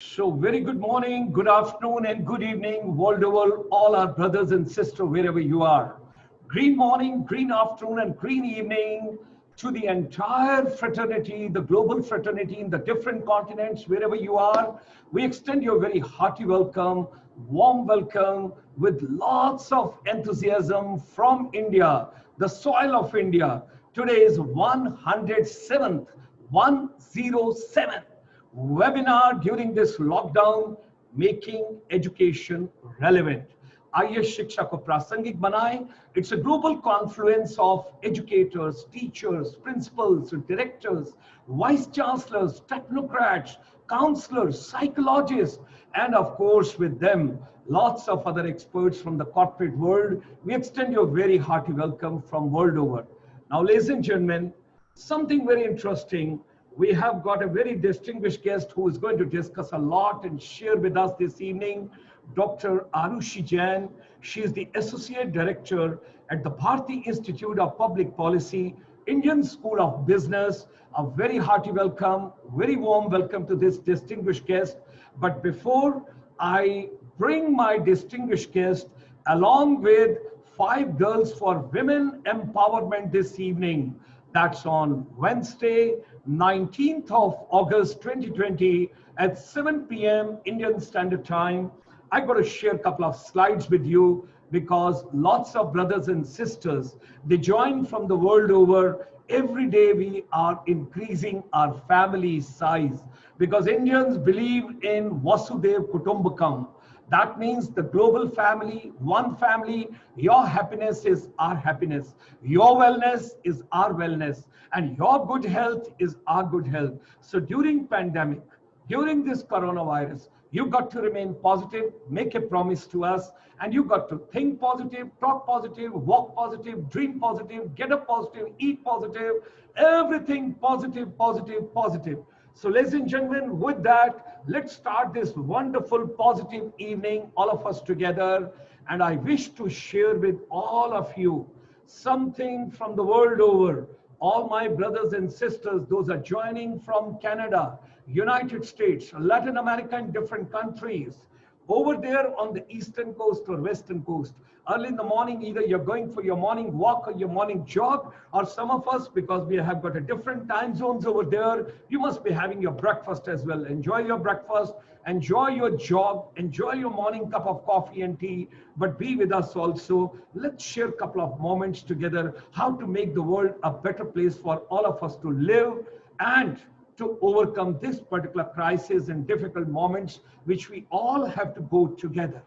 So very good morning, good afternoon and good evening world over, all our brothers and sisters wherever you are. Green morning, green afternoon and green evening to the entire fraternity, the global fraternity in the different continents wherever you are. We extend you a very hearty welcome, warm welcome with lots of enthusiasm from India, the soil of India. Today is 107th, 107th webinar during this lockdown, making education relevant. आइए शिक्षा को प्रासंगिक बनाएं. It's a global confluence of educators, teachers, principals, directors, vice chancellors, technocrats, counselors, psychologists, and of course with them lots of other experts from the corporate world. We extend you a very hearty welcome from world over. Now, ladies and gentlemen, something very interesting. We have got a very distinguished guest who is going to discuss a lot and share with us this evening, Dr. Aarushi Jain. She is the Associate Director at the Bharti Institute of Public Policy, Indian School of Business. A very hearty welcome, very warm welcome to this distinguished guest. But before I bring my distinguished guest along with 5 girls for women empowerment this evening, that's on Wednesday, 19th of August 2020 at 7 p.m. Indian Standard Time. I got to share a couple of slides with you because lots of brothers and sisters, they join from the world over. Every day we are increasing our family size because Indians believe in Vasudev Kutumbakam. That means the global family, one family. Your happiness is our happiness. Your wellness is our wellness. And your good health is our good health. So during pandemic, during this coronavirus, you got to remain positive, make a promise to us, and you got to think positive, talk positive, walk positive, dream positive, get up positive, eat positive, everything positive, positive, positive. So ladies and gentlemen, with that, let's start this wonderful positive evening, all of us together. And I wish to share with all of you something from the world over. All my brothers and sisters, those are joining from Canada, United States, Latin America and different countries. Over there on the eastern coast or western coast, early in the morning, either you're going for your morning walk or your morning jog, or some of us, because we have got a different time zones over there, you must be having your breakfast as well. Enjoy your breakfast, enjoy your jog, enjoy your morning cup of coffee and tea, but be with us also. Let's share a couple of moments together, how to make the world a better place for all of us to live and to overcome this particular crisis and difficult moments, which we all have to go together.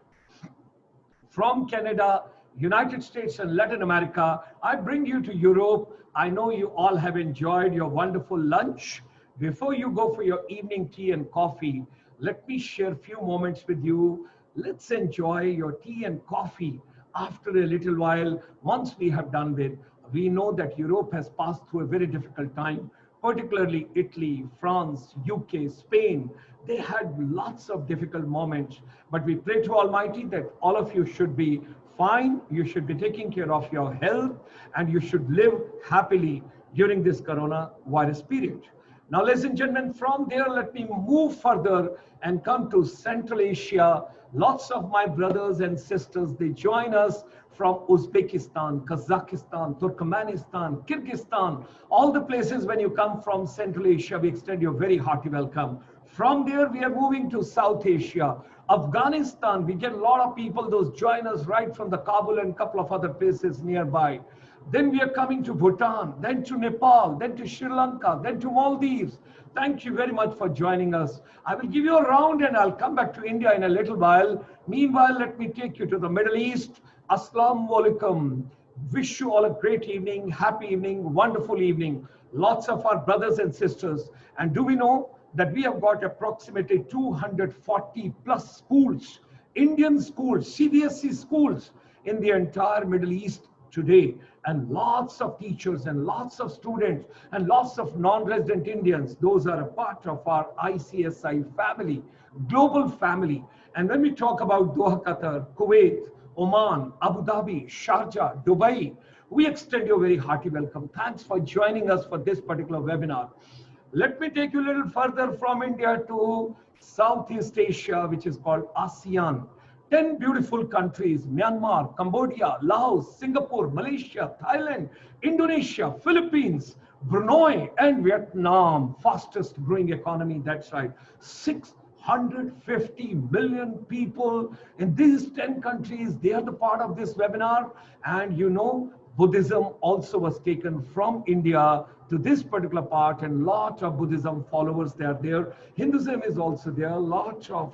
From Canada, United States and Latin America, I bring you to Europe. I know you all have enjoyed your wonderful lunch. Before you go for your evening tea and coffee, let me share a few moments with you. Let's enjoy your tea and coffee after a little while. Once we have done with, we know that Europe has passed through a very difficult time, particularly Italy, France, UK, Spain. They had lots of difficult moments, but we pray to Almighty that all of you should be fine. You should be taking care of your health and you should live happily during this coronavirus period. Now, ladies and gentlemen, from there, let me move further and come to Central Asia. Lots of my brothers and sisters, they join us from Uzbekistan, Kazakhstan, Turkmenistan, Kyrgyzstan, all the places. When you come from Central Asia, we extend you a very hearty welcome. From there, we are moving to South Asia. Afghanistan, we get a lot of people, those join us right from the Kabul and a couple of other places nearby. Then we are coming to Bhutan, then to Nepal, then to Sri Lanka, then to Maldives. Thank you very much for joining us. I will give you a round and I'll come back to India in a little while. Meanwhile, let me take you to the Middle East. Assalamu alaikum. Wish you all a great evening, happy evening, wonderful evening. Lots of our brothers and sisters. And do we know that we have got approximately 240 plus schools, Indian schools, CBSE schools in the entire Middle East today, and lots of teachers and lots of students and lots of non-resident Indians. Those are a part of our ICSI family, global family. And when we talk about Doha, Qatar, Kuwait, Oman, Abu Dhabi, Sharjah, Dubai, we extend you a very hearty welcome. Thanks for joining us for this particular webinar. Let me take you a little further from India to Southeast Asia, which is called ASEAN. 10 beautiful countries: Myanmar, Cambodia, Laos, Singapore, Malaysia, Thailand, Indonesia, Philippines, Brunei, and Vietnam. Fastest growing economy, that's right. 650 million people in these 10 countries. They are the part of this webinar. And you know, Buddhism also was taken from India to this particular part, and lot of Buddhism followers they are there. Hinduism is also there. Lots of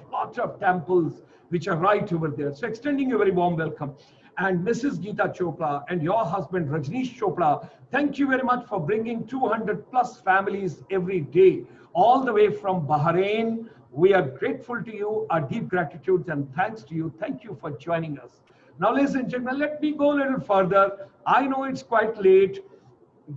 temples which are right over there. So extending a very warm welcome. And Mrs. Geeta Chopra and your husband Rajneesh Chopra, thank you very much for bringing 200 plus families every day, all the way from Bahrain. We are grateful to you, our deep gratitude and thanks to you. Thank you for joining us. Now, ladies and gentlemen, let me go a little further. I know it's quite late.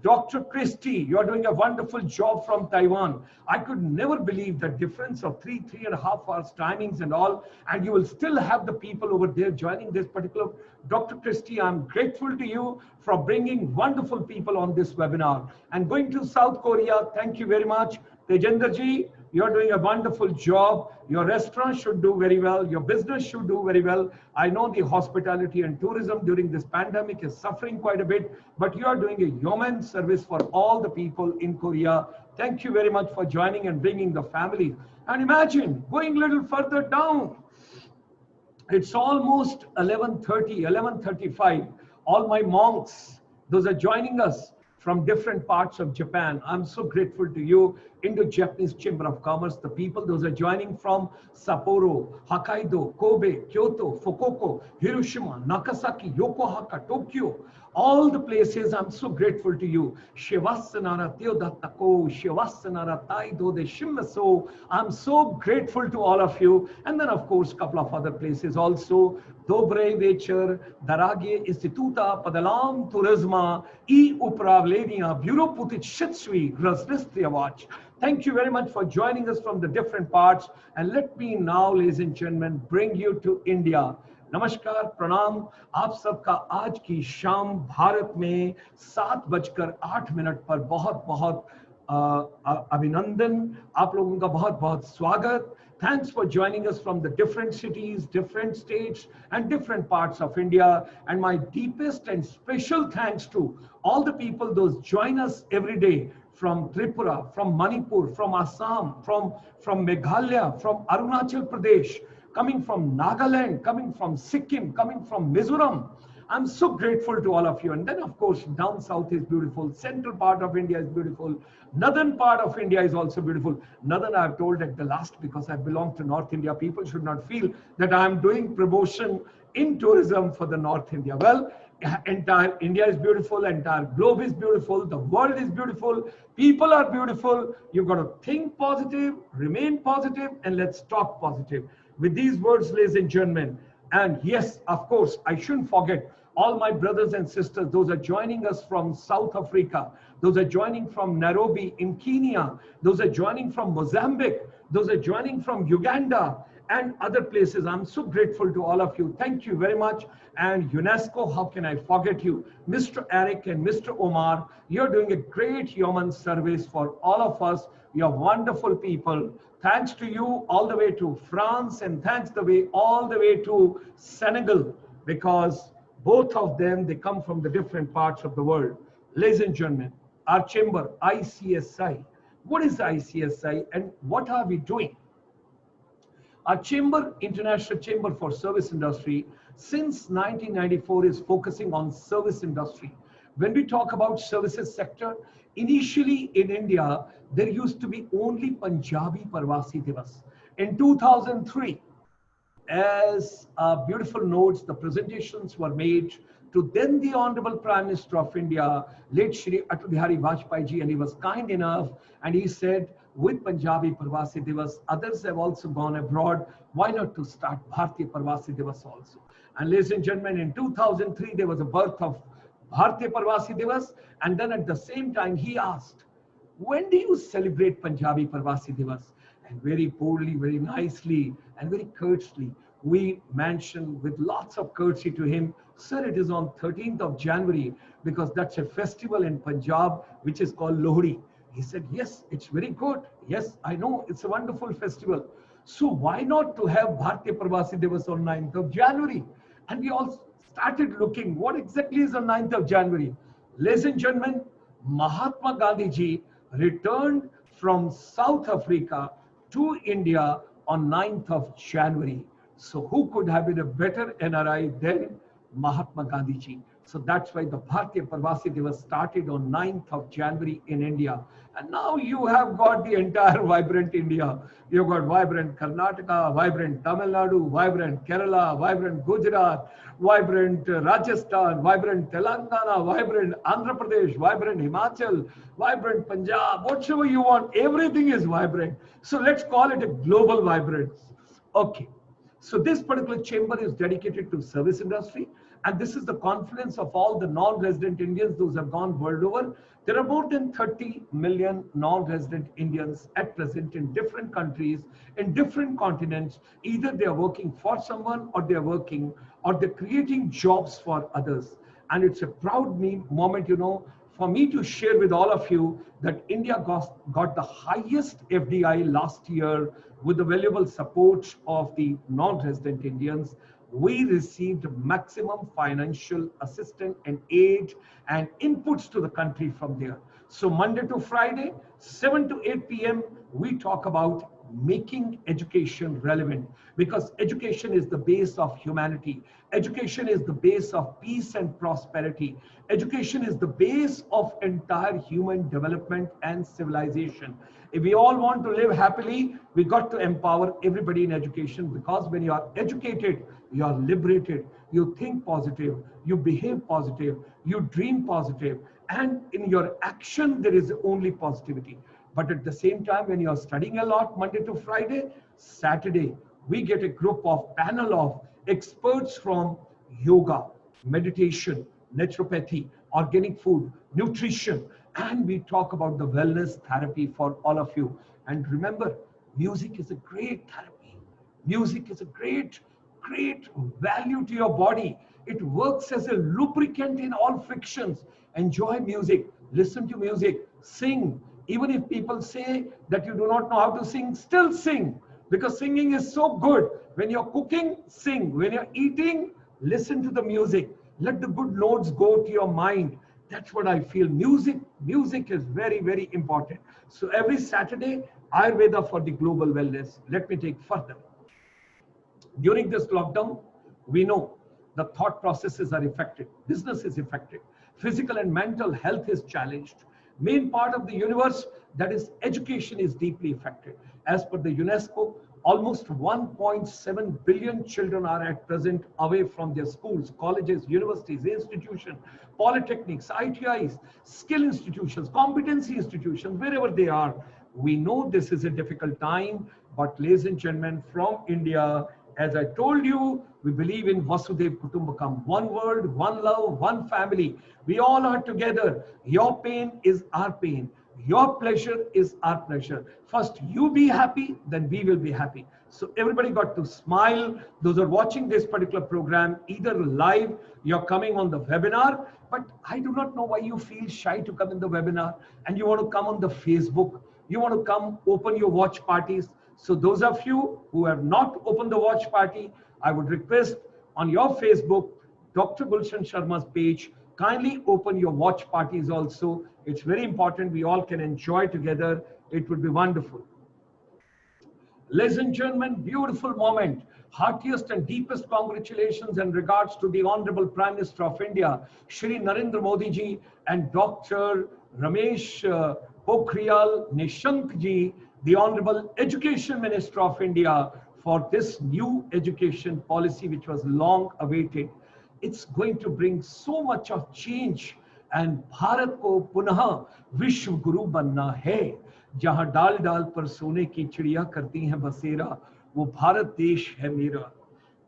Dr. Christie, you're doing a wonderful job from Taiwan. I could never believe the difference of 3.5 hours timings and all, and you will still have the people over there joining this particular. Dr. Christie, I'm grateful to you for bringing wonderful people on this webinar. And going to South Korea, thank you very much. Tejender ji, you're doing a wonderful job. Your restaurant should do very well. Your business should do very well. I know the hospitality and tourism during this pandemic is suffering quite a bit, but you are doing a yeoman service for all the people in Korea. Thank you very much for joining and bringing the family. And imagine going a little further down. It's almost 11:30, 11:35. All my monks, those are joining us from different parts of Japan. I'm so grateful to you. Indo-Japanese Chamber of Commerce, the people, those are joining from Sapporo, Hokkaido, Kobe, Kyoto, Fukuoka, Hiroshima, Nagasaki, Yokohama, Tokyo, all the places. I'm so grateful to you. Shivasanara Teodatako, Shivasanara Taido de Shimaso. I'm so grateful to all of you. And then, of course, a couple of other places also. Dobre večer, Darage Instituta, Padalam Turizma, I Upravlenia, Bureau Putit Shitsui, Raznistriavach. Thank you very much for joining us from the different parts. And let me now, ladies and gentlemen, bring you to India. नमस्कार प्रणाम आप सबका आज की शाम भारत में 7:08 पर बहुत बहुत अभिनंदन आप लोगों का बहुत बहुत स्वागत. Thanks for joining us from the different cities, different states, and different parts of India. And my deepest and special thanks to all the people those join us every day from Tripura, from Manipur, from Assam, from Meghalaya, from Arunachal Pradesh, coming from Nagaland, coming from Sikkim, coming from Mizoram. I'm so grateful to all of you. And then, of course, down south is beautiful. Central part of India is beautiful. Northern part of India is also beautiful. Northern, I've told at the last, because I belong to North India. People should not feel that I'm doing promotion in tourism for the North India. Well, entire India is beautiful. Entire globe is beautiful. The world is beautiful. People are beautiful. You've got to think positive, remain positive, and let's talk positive. With these words, ladies and gentlemen, and yes, of course, I shouldn't forget all my brothers and sisters, those are joining us from South Africa, those are joining from Nairobi in Kenya, those are joining from Mozambique, those are joining from Uganda and other places. I'm so grateful to all of you. Thank you very much. And UNESCO, how can I forget you? Mr. Eric and Mr. Omar, you're doing a great human service for all of us. You're wonderful people. Thanks to you all the way to France, and thanks all the way to Senegal, because both of them, they come from the different parts of the world. Ladies and gentlemen, our chamber, ICSI. What is ICSI and what are we doing? Our chamber, International Chamber for Service Industry, since 1994 is focusing on service industry. When we talk about services sector, initially in India, there used to be only Punjabi Parvasi Divas. In 2003, as beautiful notes, the presentations were made to then the Honorable Prime Minister of India, late Shri Atal Bihari Vajpayee ji, and he was kind enough and he said, with Punjabi Parvasi Divas, others have also gone abroad. Why not to start Bharti Parvasi Divas also? And ladies and gentlemen, in 2003, there was a birth of Bharti Parvasi Divas, and then at the same time, he asked, when do you celebrate Punjabi Parvasi Divas? And very boldly, very nicely, and very courteously, we mentioned with lots of courtesy to him, sir, it is on 13th of January, because that's a festival in Punjab, which is called Lohri. He said, yes, it's very good. Yes, I know, it's a wonderful festival. So why not to have Bharti Pravasi Divas on 9th of January? And we all started looking, what exactly is on 9th of January? Ladies and gentlemen, Mahatma Gandhi ji returned from South Africa to India on 9th of January. So who could have been a better NRI than Mahatma Gandhi ji? So that's why the Bhartiya Pravasi Divas started on 9th of January in India. And now you have got the entire vibrant India. You've got vibrant Karnataka, vibrant Tamil Nadu, vibrant Kerala, vibrant Gujarat, vibrant Rajasthan, vibrant Telangana, vibrant Andhra Pradesh, vibrant Himachal, vibrant Punjab, whatever you want, everything is vibrant. So let's call it a global vibrance. Okay. So this particular chamber is dedicated to service industry, and this is the confluence of all the non-resident Indians, those have gone world over. There are more than 30 million non-resident Indians at present in different countries, in different continents. Either they are working for someone, or they are working, or they're creating jobs for others. And it's a proud moment, for me to share with all of you that India got the highest FDI last year with the valuable support of the non-resident Indians. We received maximum financial assistance and aid and inputs to the country from there. So Monday to Friday, 7 to 8 p.m., we talk about making education relevant, because education is the base of humanity. Education is the base of peace and prosperity. Education is the base of entire human development and civilization. If we all want to live happily, we got to empower everybody in education, because when you are educated, you are liberated, you think positive, you behave positive, you dream positive, and in your action, there is only positivity. But at the same time, when you are studying a lot, Monday to Friday, Saturday, we get a group of panel of experts from yoga, meditation, naturopathy, organic food, nutrition, and we talk about the wellness therapy for all of you. And remember, music is a great therapy. Music is a great value to your body. It works as a lubricant in all frictions. Enjoy music, listen to music, sing. Even if people say that you do not know how to sing, still sing, because singing is so good. When you're cooking, sing. When you're eating, listen to the music. Let the good notes go to your mind. That's what I feel. Music is very, very important. So every Saturday, Ayurveda for the global wellness. Let me take further. During this lockdown, we know the thought processes are affected. Business is affected. Physical and mental health is challenged. Main part of the universe, that is education, is deeply affected. As per the UNESCO, almost 1.7 billion children are at present away from their schools, colleges, universities, institutions, polytechnics, ITIs, skill institutions, competency institutions, wherever they are. We know this is a difficult time, but ladies and gentlemen, from India, as I told you, we believe in Vasudhaiva Kutumbakam, one world, one love, one family. We all are together. Your pain is our pain. Your pleasure is our pleasure. First you be happy, then we will be happy. So everybody got to smile. Those are watching this particular program, either live, you're coming on the webinar, but I do not know why you feel shy to come in the webinar and you want to come on the Facebook. You want to come open your watch parties. So those of you who have not opened the watch party, I would request on your Facebook, Dr. Gulshan Sharma's page, kindly open your watch parties also. It's very important. We all can enjoy together. It would be wonderful. Ladies and gentlemen, beautiful moment. Heartiest and deepest congratulations and regards to the Honorable Prime Minister of India, Shri Narendra Modi ji, and Dr. Ramesh Pokhriyal Nishank ji, the Honorable Education Minister of India, for this new education policy which was long awaited. It's going to bring so much of change, and Bharat ko punah Vishwa Guru banna hai. Jahan dal dal par sone ki chidiya karti hai basera, wo Bharat desh hai mera.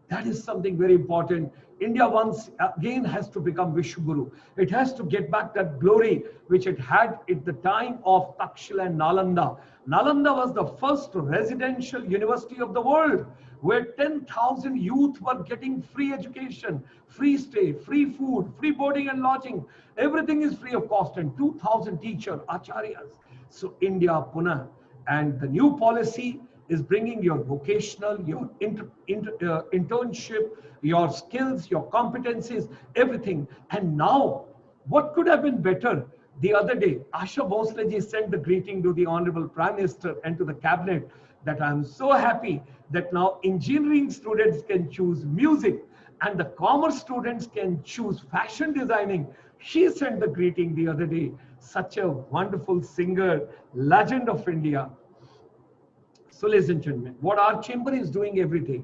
That is something very important. India once again has to become Vishwaguru. It has to get back that glory which it had at the time of Takshila and Nalanda. Nalanda was the first residential university of the world, where 10,000 youth were getting free education, free stay, free food, free boarding and lodging. Everything is free of cost, and 2,000 teachers, acharyas. So India, Pune, and the new policy is bringing your vocational, your internship, your skills, your competencies, everything. And now, what could have been better? The other day, Asha Bhosle ji sent the greeting to the Honorable Prime Minister and to the Cabinet that I'm so happy that now engineering students can choose music and the commerce students can choose fashion designing. She sent the greeting the other day. Such a wonderful singer, legend of India. So ladies and gentlemen, what our chamber is doing every day,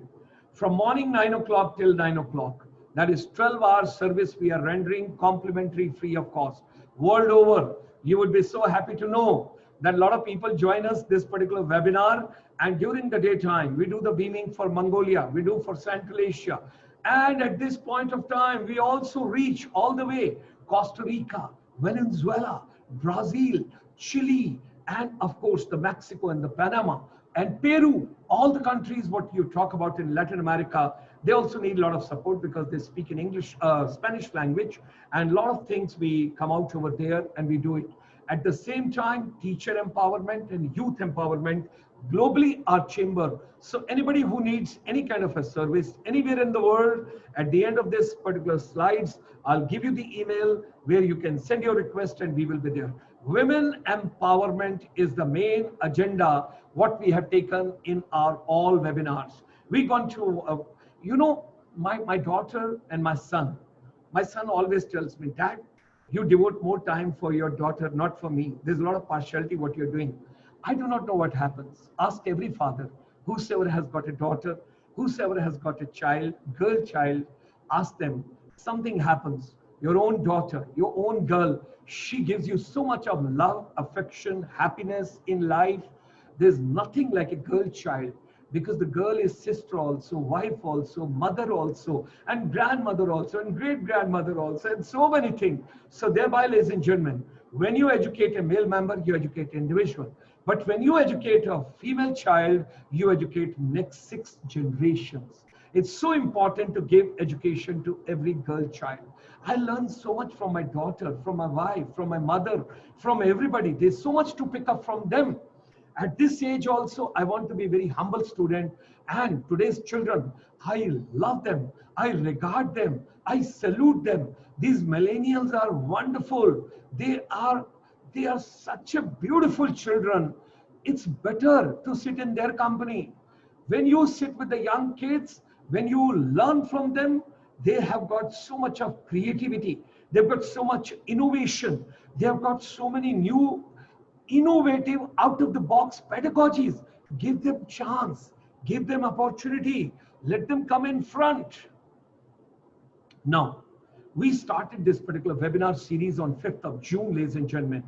from morning 9 o'clock till 9 o'clock, that is 12 hours service we are rendering complimentary, free of cost. World over, you would be so happy to know that a lot of people join us this particular webinar, and during the daytime, we do the beaming for Mongolia, we do for Central Asia. And at this point of time, we also reach all the way Costa Rica, Venezuela, Brazil, Chile, and of course the Mexico and the Panama and Peru, all the countries what you talk about in Latin America. They also need a lot of support because they speak in English, Spanish language, and a lot of things we come out over there and we do it. At the same time, teacher empowerment and youth empowerment, globally our chamber. So anybody who needs any kind of a service anywhere in the world, at the end of this particular slides, I'll give you the email where you can send your request and we will be there. Women empowerment is the main agenda, what we have taken in our all webinars. We're going to, my daughter and my son always tells me, Dad, you devote more time for your daughter, not for me. There's a lot of partiality what you're doing. I do not know what happens. Ask every father, whosoever has got a daughter, whosoever has got a child, girl child, ask them, something happens. Your own daughter, your own girl, she gives you so much of love, affection, happiness in life. There's nothing like a girl child, because the girl is sister also, wife also, mother also, and grandmother also, and great-grandmother also, and so many things. So thereby, ladies and gentlemen, when you educate a male member, you educate an individual. But when you educate a female child, you educate next 6 generations. It's so important to give education to every girl child. I learned so much from my daughter, from my wife, from my mother, from everybody. There's so much to pick up from them. At this age also, I want to be a very humble student. And today's children, I love them. I regard them. I salute them. These millennials are wonderful. They are such a beautiful children. It's better to sit in their company. When you sit with the young kids, when you learn from them, they have got so much of creativity. They've got so much innovation. They have got so many new innovative out-of-the-box pedagogies. Give them chance, give them opportunity, let them come in front. Now, we started this particular webinar series on 5th of June, ladies and gentlemen.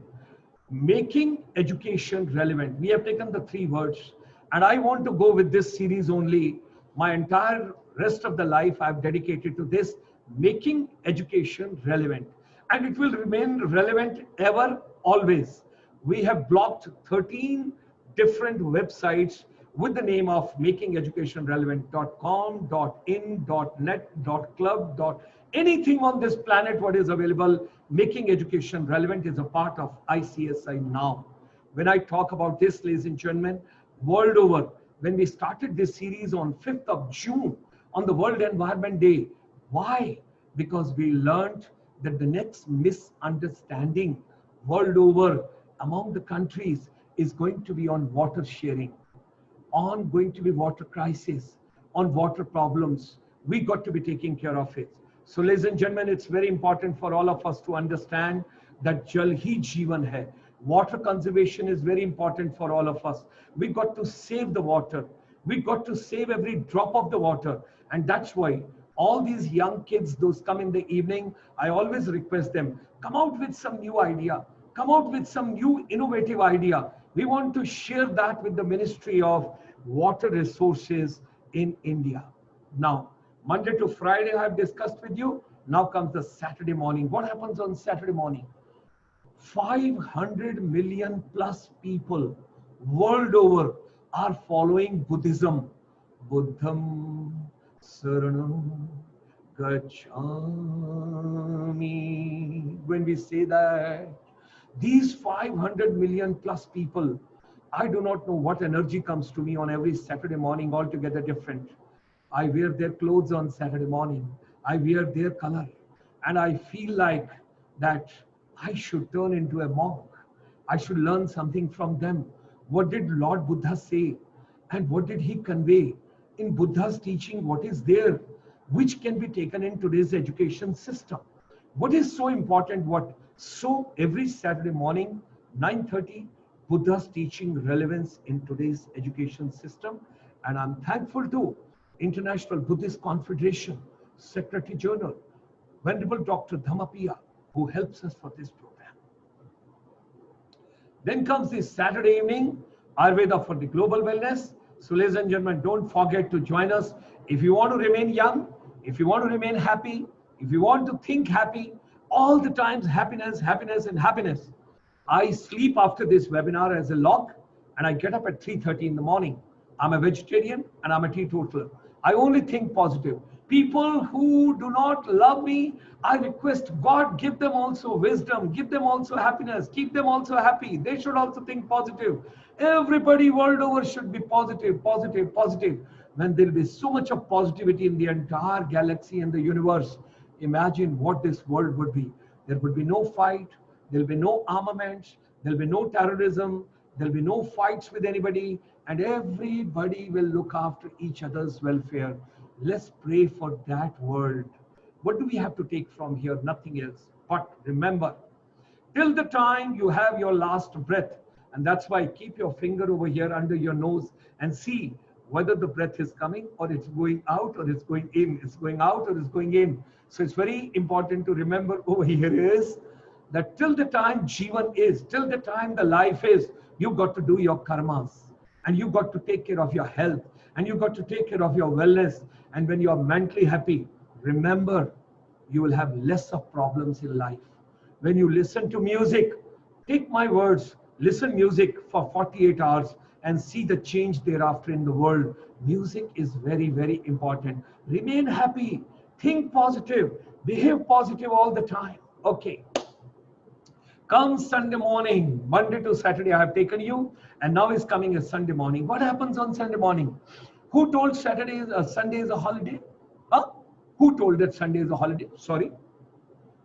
Making education relevant. We have taken the 3 words, and I want to go with this series only. My entire rest of the life I've dedicated to this, making education relevant. And it will remain relevant ever, always. We have blocked 13 different websites with the name of makingeducationrelevant.com, .in, .net, .club, anything on this planet what is available. Making education relevant is a part of ICSI now. When I talk about this, ladies and gentlemen, world over, when we started this series on 5th of June on the World Environment Day, why? Because we learned that the next misunderstanding world over among the countries is going to be on water sharing, on going to be water crisis, on water problems. We got to be taking care of it. So ladies and gentlemen, it's very important for all of us to understand that Jal Hi Jeevan Hai. Water conservation is very important for all of us. We got to save the water. We got to save every drop of the water. And that's why all these young kids, those come in the evening, I always request them, come out with some new idea. Come out with some new innovative idea. We want to share that with the Ministry of Water Resources in India. Now, Monday to Friday I have discussed with you. Now comes the Saturday morning. What happens on Saturday morning? 500 million plus people world over are following Buddhism. Buddham Saranam Gacchami. When we say that, These 500 million plus people, I do not know what energy comes to me on every Saturday morning, altogether different. I wear their clothes on Saturday morning. I wear their color. And I feel like that I should turn into a monk. I should learn something from them. What did Lord Buddha say? And what did he convey? In Buddha's teaching, what is there which can be taken in today's education system? What is so important? So every Saturday morning, 9:30, Buddha's teaching relevance in today's education system. And I'm thankful to International Buddhist Confederation, Secretary General, Venerable Dr. Dhammapiya, who helps us for this program. Then comes this Saturday evening, Ayurveda for the Global Wellness. So ladies and gentlemen, don't forget to join us. If you want to remain young, if you want to remain happy, if you want to think happy, all the times happiness, happiness, and happiness. I sleep after this webinar as a log, and I get up at 3:30 in the morning. I'm a vegetarian and I'm a teetotaler. I only think positive. People who do not love me, I request God, give them also wisdom, give them also happiness, keep them also happy. They should also think positive. Everybody world over should be positive, positive, positive. When there will be so much of positivity in the entire galaxy and the universe, imagine what this world would be. There would be no fight, there will be no armaments, there will be no terrorism, there will be no fights with anybody, and everybody will look after each other's welfare. Let's pray for that world. What do we have to take from here? Nothing else. But remember, till the time you have your last breath, and that's why keep your finger over here under your nose and see whether the breath is coming or it's going out or it's going in. It's going out or it's going in. So it's very important to remember over here is that till the time Jivan is, till the time the life is, you've got to do your karmas. And you've got to take care of your health. And you've got to take care of your wellness. And when you're mentally happy, remember, you will have less of problems in life. When you listen to music, take my words, listen music for 48 hours and see the change thereafter in the world. Music is very, very important. Remain happy, think positive, behave positive all the time. Okay. Come Sunday morning, Monday to Saturday I have taken you, and now is coming a Sunday morning. What happens on Sunday morning? Who told Sunday is a holiday? Huh? Who told that Sunday is a holiday? Sorry.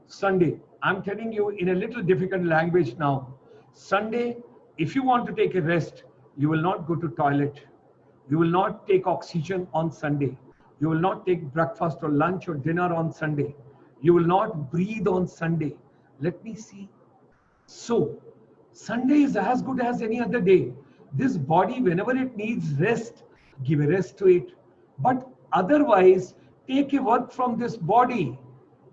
Sunday. I'm telling you in a little difficult language now. Sunday, if you want to take a rest, you will not go to toilet. You will not take oxygen on Sunday. You will not take breakfast or lunch or dinner on Sunday. You will not breathe on Sunday. Let me see. So, Sunday is as good as any other day. This body, whenever it needs rest, give a rest to it. But otherwise, take a work from this body.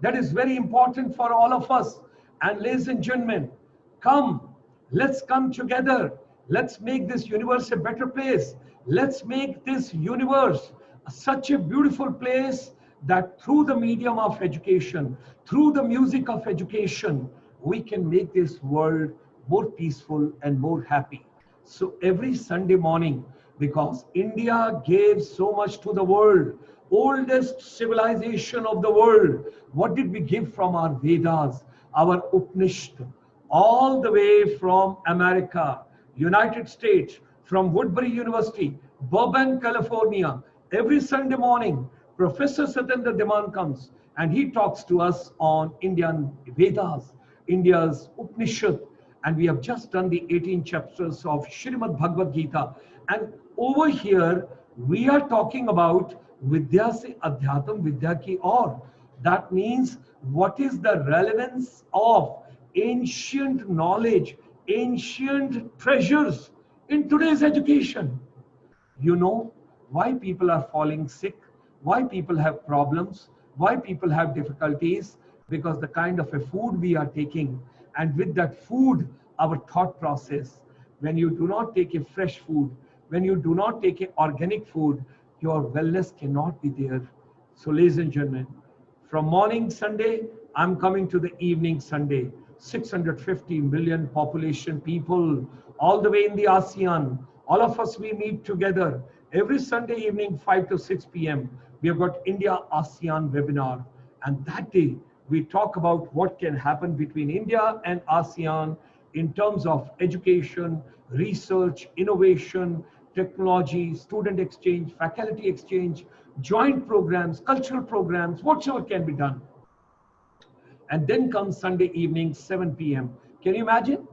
That is very important for all of us. And ladies and gentlemen, come. Let's come together. Let's make this universe a better place. Let's make this universe such a beautiful place that through the medium of education, through the music of education, we can make this world more peaceful and more happy. So every Sunday morning, because India gave so much to the world, oldest civilization of the world, what did we give from our Vedas, our Upanishad, all the way from America, United States, from Woodbury University, Burbank, California. Every Sunday morning, Professor Satyendra Diman comes and he talks to us on Indian Vedas, India's Upanishad, and we have just done the 18 chapters of Srimad Bhagavad Gita. And over here, we are talking about Vidya se Adhyatam Vidya ki aur. That means what is the relevance of ancient knowledge, ancient treasures in today's education. You know why people are falling sick, why people have problems, why people have difficulties, because the kind of a food we are taking, and with that food, our thought process. When you do not take a fresh food, when you do not take an organic food, your wellness cannot be there. So ladies and gentlemen, from morning Sunday, I'm coming to the evening Sunday. 650 million population people, all the way in the ASEAN. All of us, we meet together every Sunday evening, 5 to 6 p.m. We have got India ASEAN webinar. And that day, we talk about what can happen between India and ASEAN in terms of education, research, innovation, technology, student exchange, faculty exchange, joint programs, cultural programs, whatsoever can be done. And then comes Sunday evening, 7 p.m. Can you imagine?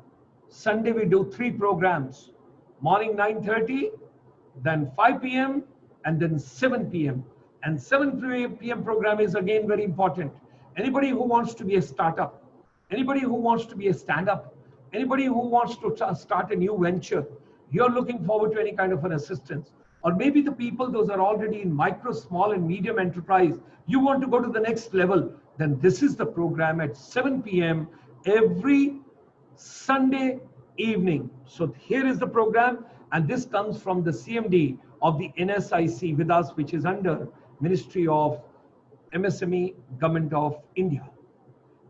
Sunday we do 3 programs. Morning 9:30, then 5 p.m. and then 7 p.m. And 7 p.m. program is again very important. Anybody who wants to be a startup, anybody who wants to be a stand-up, anybody who wants to start a new venture, you're looking forward to any kind of an assistance. Or maybe the people, those are already in micro, small and medium enterprise, you want to go to the next level, then this is the program at 7 p.m. every Sunday evening. So here is the program, and this comes from the CMD of the NSIC with us, which is under Ministry of MSME, Government of India.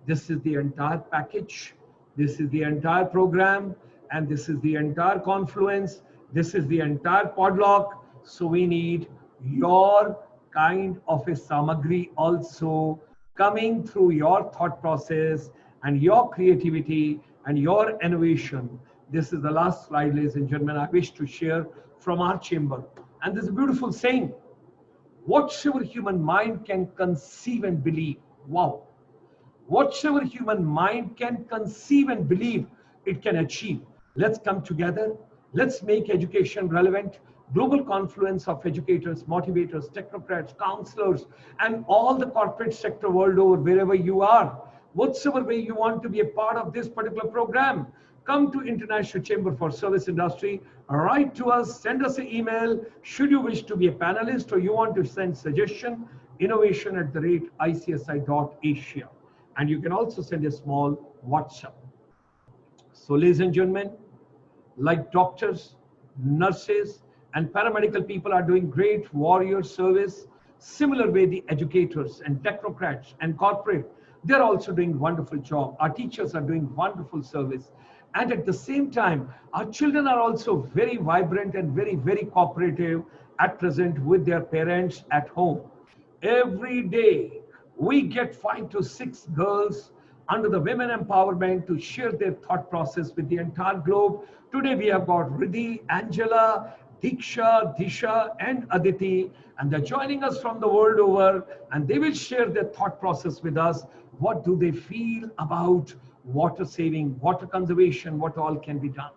This is the entire package. This is the entire program, and this is the entire confluence. This is the entire podlock. So we need your kind of a samagri also coming through your thought process and your creativity and your innovation. This is the last slide, ladies and gentlemen, I wish to share from our chamber. And there's a beautiful saying, whatsoever human mind can conceive and believe. Wow. Whatsoever human mind can conceive and believe, it can achieve. Let's come together. Let's make education relevant. Global confluence of educators, motivators, technocrats, counselors, and all the corporate sector world over, wherever you are. Whatsoever way you want to be a part of this particular program, come to International Chamber for Service Industry, write to us, send us an email. Should you wish to be a panelist or you want to send suggestion, innovation@ICSI.Asia. And you can also send a small WhatsApp. So ladies and gentlemen, like doctors, nurses, and paramedical people are doing great warrior service, similar way the educators and technocrats and corporate, they're also doing wonderful job. Our teachers are doing wonderful service. And at the same time, our children are also very vibrant and very, very cooperative at present with their parents at home. Every day, we get 5 to 6 girls under the women empowerment to share their thought process with the entire globe. Today, we have got Riddhi, Angela, Diksha, Disha, and Aditi, and they're joining us from the world over, and they will share their thought process with us. What do they feel about water saving, water conservation, what all can be done?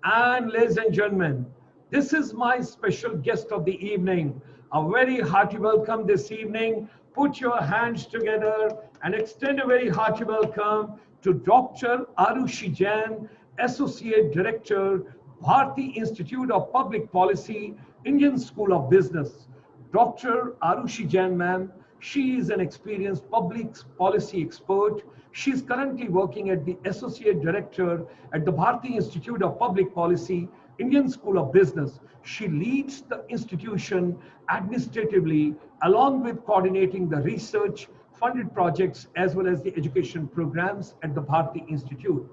And ladies and gentlemen, this is my special guest of the evening. A very hearty welcome this evening. Put your hands together and extend a very hearty welcome to Dr. Aarushi Jain, Associate Director, Bharti Institute of Public Policy, Indian School of Business. Dr. Aarushi Jain, ma'am, she is an experienced public policy expert. She is currently working at the Associate Director at the Bharti Institute of Public Policy, Indian School of Business. She leads the institution administratively, along with coordinating the research, funded projects, as well as the education programs at the Bharti Institute.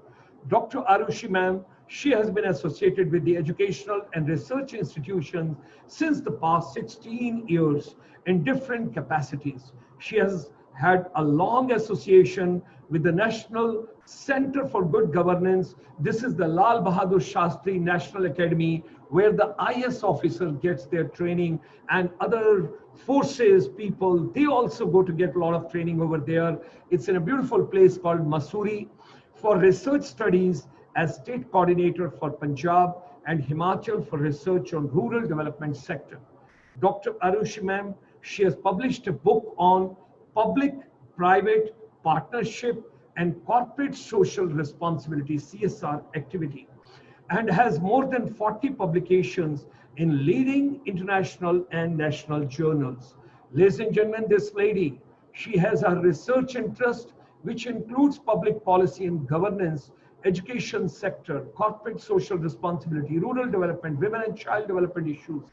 Dr. Aarushi, ma'am, she has been associated with the educational and research institutions since the past 16 years in different capacities. She has had a long association with the National Center for Good Governance. This is the Lal Bahadur Shastri National Academy, where the IS officer gets their training, and other forces people, they also go to get a lot of training over there. It's in a beautiful place called Mussoorie. For research studies as state coordinator for Punjab and Himachal for research on rural development sector. Dr. Aarushi, ma'am, she has published a book on public-private partnership and corporate social responsibility, CSR activity, and has more than 40 publications in leading international and national journals. Ladies and gentlemen, this lady, she has a research interest which includes public policy and governance, education sector, corporate social responsibility, rural development, women and child development issues.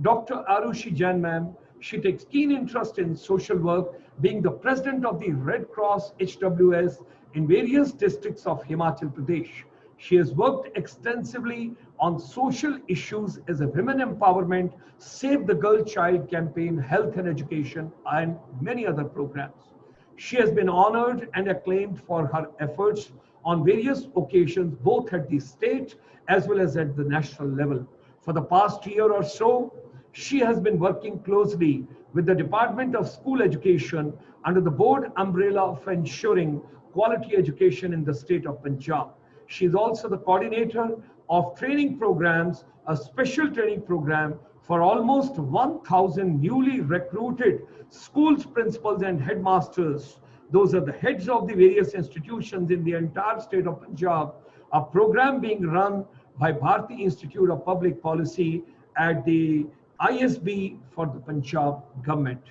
Dr. Aarushi Jain, ma'am, she takes keen interest in social work, being the president of the Red Cross HWS in various districts of Himachal Pradesh. She has worked extensively on social issues as a women empowerment, Save the Girl Child campaign, health and education, and many other programs. She has been honored and acclaimed for her efforts on various occasions, both at the state as well as at the national level. For the past year or so, she has been working closely with the Department of School Education under the board umbrella of ensuring quality education in the state of Punjab. She is also the coordinator of training programs, a special training program for almost 1,000 newly recruited schools principals and headmasters. Those are the heads of the various institutions in the entire state of Punjab. A program being run by Bharti Institute of Public Policy at the ISB for the Punjab government.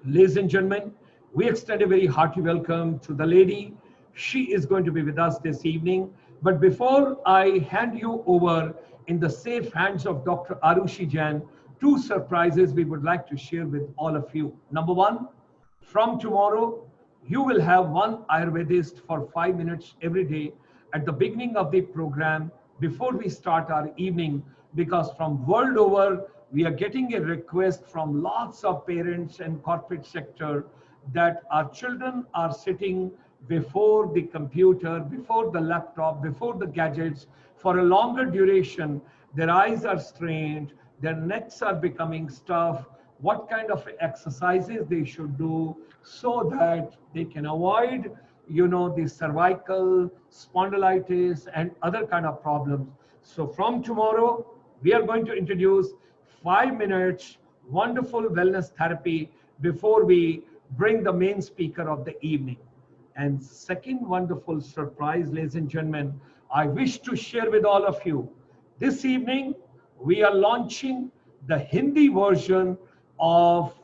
Ladies and gentlemen, we extend a very hearty welcome to the lady. She is going to be with us this evening. But before I hand you over in the safe hands of Dr. Aarushi Jain, two surprises we would like to share with all of you. Number one, from tomorrow, you will have one Ayurvedist for 5 minutes every day at the beginning of the program before we start our evening, because from world over, we are getting a request from lots of parents and corporate sector that our children are sitting before the computer, before the laptop, before the gadgets for a longer duration. Their eyes are strained, their necks are becoming stiff. What kind of exercises they should do so that they can avoid, the cervical spondylitis and other kind of problems. So from tomorrow, we are going to introduce 5 minutes wonderful wellness therapy before we bring the main speaker of the evening. And second wonderful surprise, ladies and gentlemen, I wish to share with all of you. This evening, we are launching the Hindi version of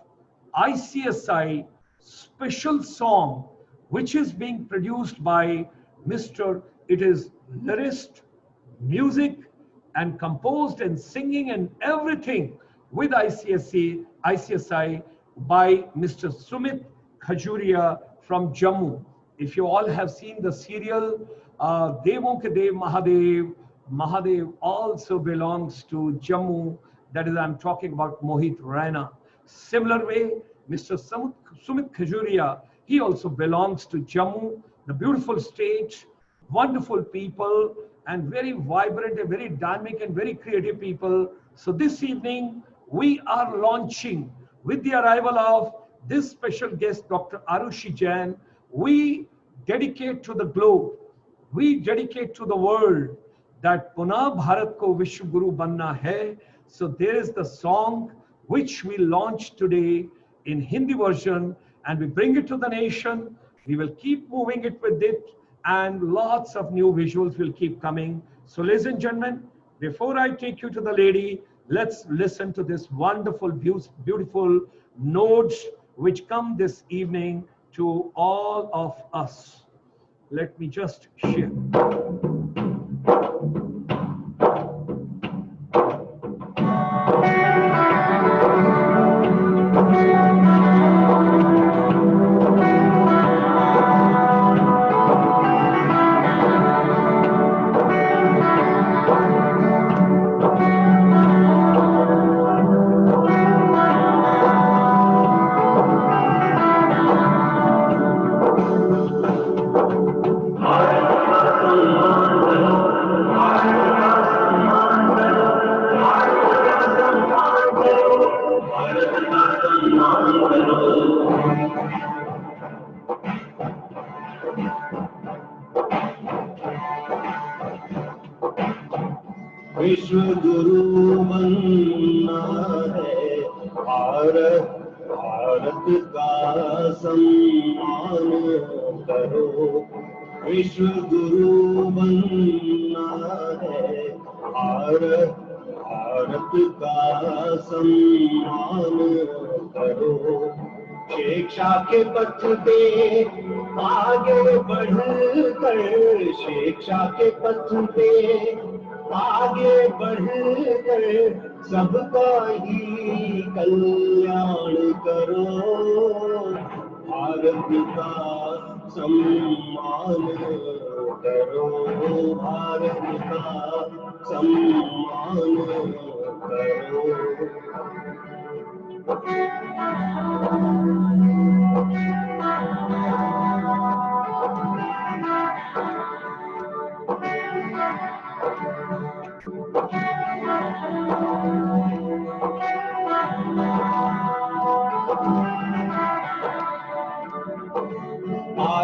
ICSI special song, which is being produced by Mr. It is lyricist, music, and composed and singing and everything with ICSI by Mr. Sumit Khajuria from Jammu. If you all have seen the serial, Devon Ke Dev Mahadev, Mahadev also belongs to Jammu. That is, I'm talking about Mohit Raina. Similar way, Mr. Sumit Khajuria, he also belongs to Jammu, the beautiful state, wonderful people, and very vibrant and very dynamic and very creative people. So this evening, we are launching with the arrival of this special guest, Dr. Aarushi Jain. We dedicate to the globe, we dedicate to the world that Puna Bharat ko Vishwa Guru banna hai. So there is the song which we launch today in Hindi version, and we bring it to the nation. We will keep moving it with it, and lots of new visuals will keep coming. So ladies and gentlemen, before I take you to the lady, let's listen to this wonderful, beautiful notes which come this evening to all of us. Let me just share. विश्व गुरु बनना है भारत, भारत का सम्मान करो। विश्व गुरु बनना है भारत, भारत का सम्मान करो। शिक्षा के पथ पे आगे बढ़कर, शिक्षा के पथ पे आगे बढ़कर सबका ही कल्याण करो। भारत का सम्मान करो, भारत का सम्मान करो।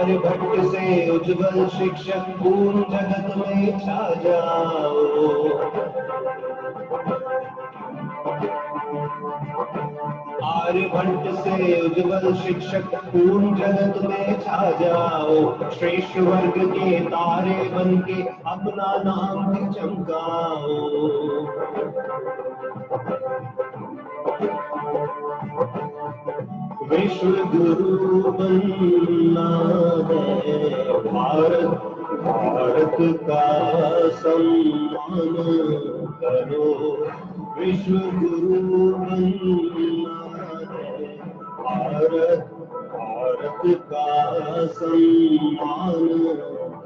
आर्यभट्ट से उज्जवल शिक्षक पूर्ण जगत में छा जाओ। आर्यभट्ट से उज्जवल शिक्षक पूर्ण जगत में छा जाओ। श्रेष्ठ वर्ग के तारे बन के अपना नाम भी चमकाओ। विश्व गुरु बनना है भारत, भारत का सम्मान करो। विश्व गुरु बनना है भारत, भारत का सम्मान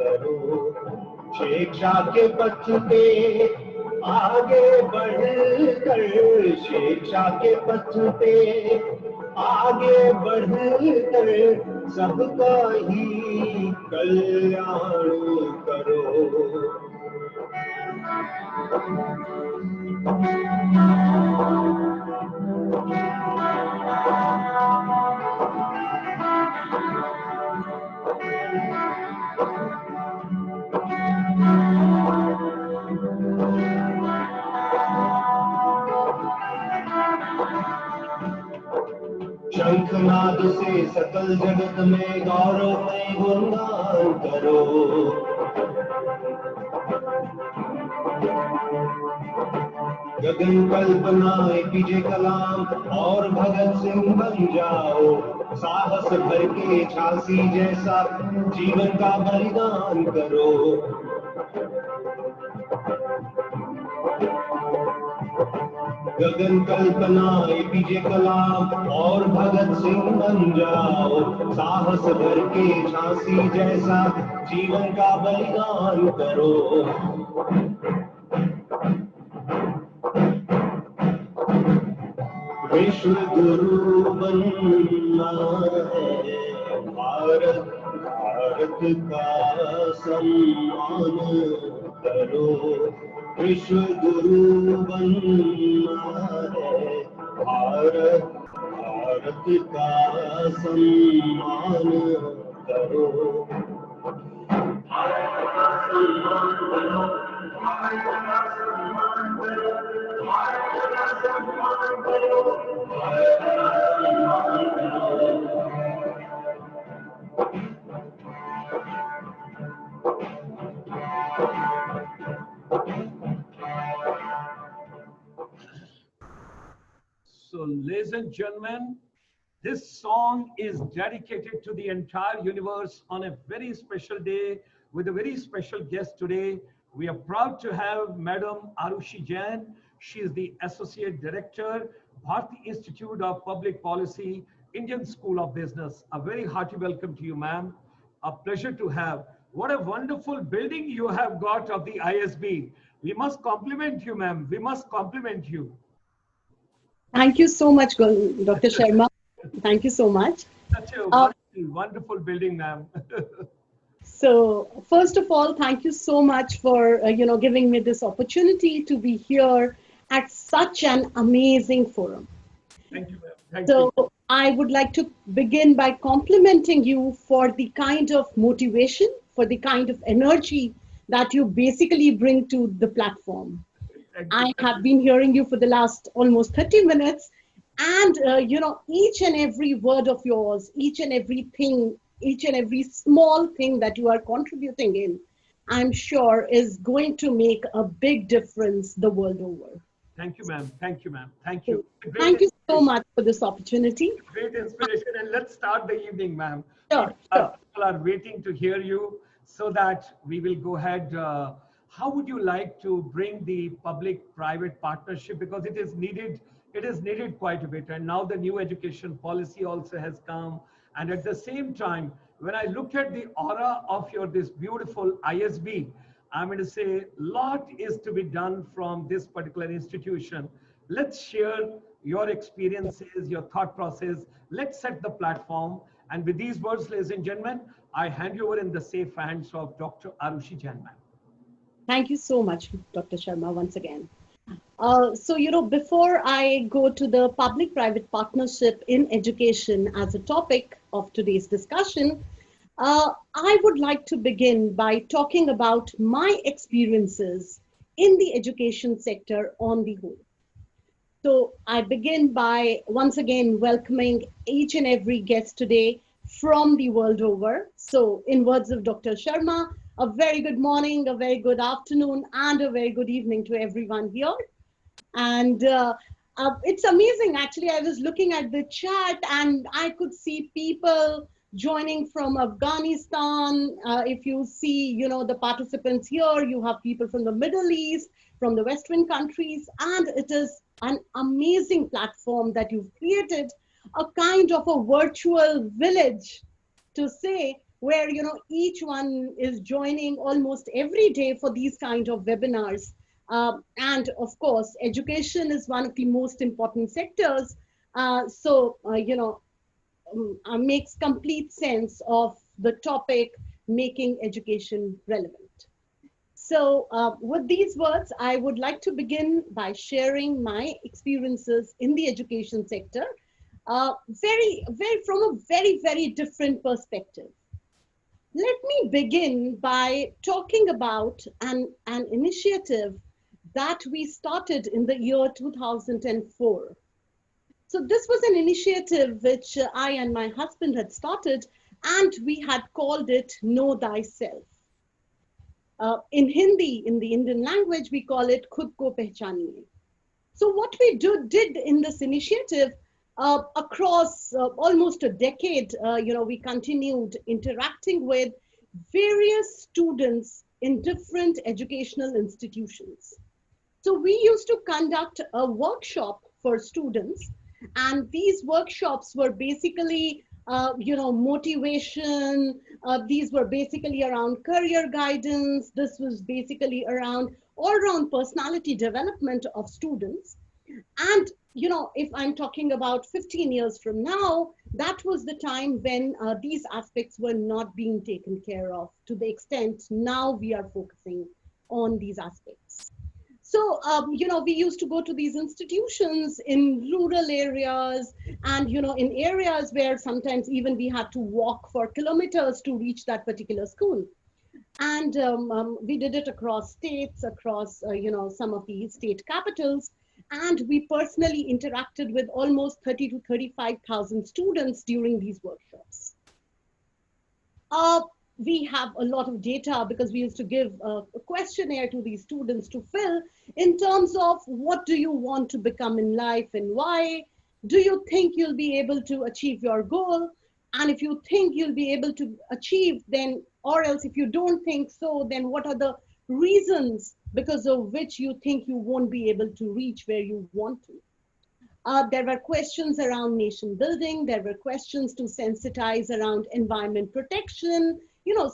करो। शिक्षा के पथ पे आगे बढ़कर, शिक्षा के पथ पे आगे बढ़कर सबका ही कल्याण करो। शंखनाद से सकल जगत में गौरवमय गुणगान करो। गगन कल्पना एपीजे कलाम और भगत सिंह बन जाओ। साहस भर के झांसी जैसा जीवन का बलिदान करो। गगन कल्पना एपीजे कलाम और भगत सिंह बन जाओ। साहस भर के झांसी जैसा जीवन का बलिदान करो। विश्व गुरु बनना है भारत, भारत का सम्मान करो। विश्व गुरु बनना है भारत, भारत का सम्मान करो। भारत का सम्मान करो, भारत का सम्मान करो, भारत का सम्मान करो, भारत का सम्मान करो। So, ladies and gentlemen, this song is dedicated to the entire universe on a very special day with a very special guest today. We are proud to have Madam Aarushi Jain. She is the Associate Director, Bharti Institute of Public Policy, Indian School of Business. A very hearty welcome to you, ma'am. A pleasure to have. What a wonderful building you have got of the ISB. We must compliment you, ma'am. We must compliment you. Thank you so much, Dr. Sharma. Thank you so much. Such a wonderful, wonderful building, ma'am. So, first of all, thank you so much for giving me this opportunity to be here at such an amazing forum. Thank you, ma'am. Thank you. So, I would like to begin by complimenting you for the kind of motivation, for the kind of energy that you basically bring to the platform. I have been hearing you for the last almost 30 minutes, and each and every word of yours, each and everything, each and every small thing that you are contributing in, I'm sure is going to make a big difference the world over. Thank you, ma'am. Thank you, ma'am. Thank you. Thank you so much for this opportunity. Great inspiration. And let's start the evening, ma'am. Sure. People are waiting to hear you, so that we will go ahead. How would you like to bring the public-private partnership? Because it is needed quite a bit. And now the new education policy also has come. And at the same time, when I look at the aura of this beautiful ISB, I'm going to say a lot is to be done from this particular institution. Let's share your experiences, your thought process. Let's set the platform. And with these words, ladies and gentlemen, I hand you over in the safe hands of Dr. Aarushi Jain, ma'am. Thank you so much, Dr. Sharma, once again. So, before I go to the public-private partnership in education as a topic of today's discussion, I would like to begin by talking about my experiences in the education sector on the whole. So I begin by once again welcoming each and every guest today from the world over. So, in words of Dr. Sharma, a very good morning, a very good afternoon, and a very good evening to everyone here. And it's amazing, actually. I was looking at the chat and I could see people joining from Afghanistan. If you see, the participants here, you have people from the Middle East, from the Western countries, and it is an amazing platform that you've created, a kind of a virtual village to say, where each one is joining almost every day for these kind of webinars. And of course, education is one of the most important sectors. Makes complete sense of the topic, making education relevant. So with these words, I would like to begin by sharing my experiences in the education sector, from a very, very different perspective. Let me begin by talking about an initiative that we started in the year 2004. So this was an initiative which I and my husband had started, and we had called it Know Thyself. In Hindi, in the Indian language, we call it Khud Ko Pehchaniye. So what we did in this initiative, across almost a decade, we continued interacting with various students in different educational institutions. So we used to conduct a workshop for students, and these workshops were basically, motivation. These were basically around career guidance. This was basically around all-round personality development of students. And, if I'm talking about 15 years from now, that was the time when these aspects were not being taken care of to the extent now we are focusing on these aspects. So, we used to go to these institutions in rural areas and, in areas where sometimes even we had to walk for kilometers to reach that particular school. And we did it across states, across, some of the state capitals. And we personally interacted with almost 30 to 35,000 students during these workshops. We have a lot of data because we used to give a questionnaire to these students to fill in terms of what do you want to become in life and why? Do you think you'll be able to achieve your goal? And if you think you'll be able to achieve, then, or else if you don't think so, then what are the reasons because of which you think you won't be able to reach where you want to? There were questions around nation building. There were questions to sensitize around environment protection.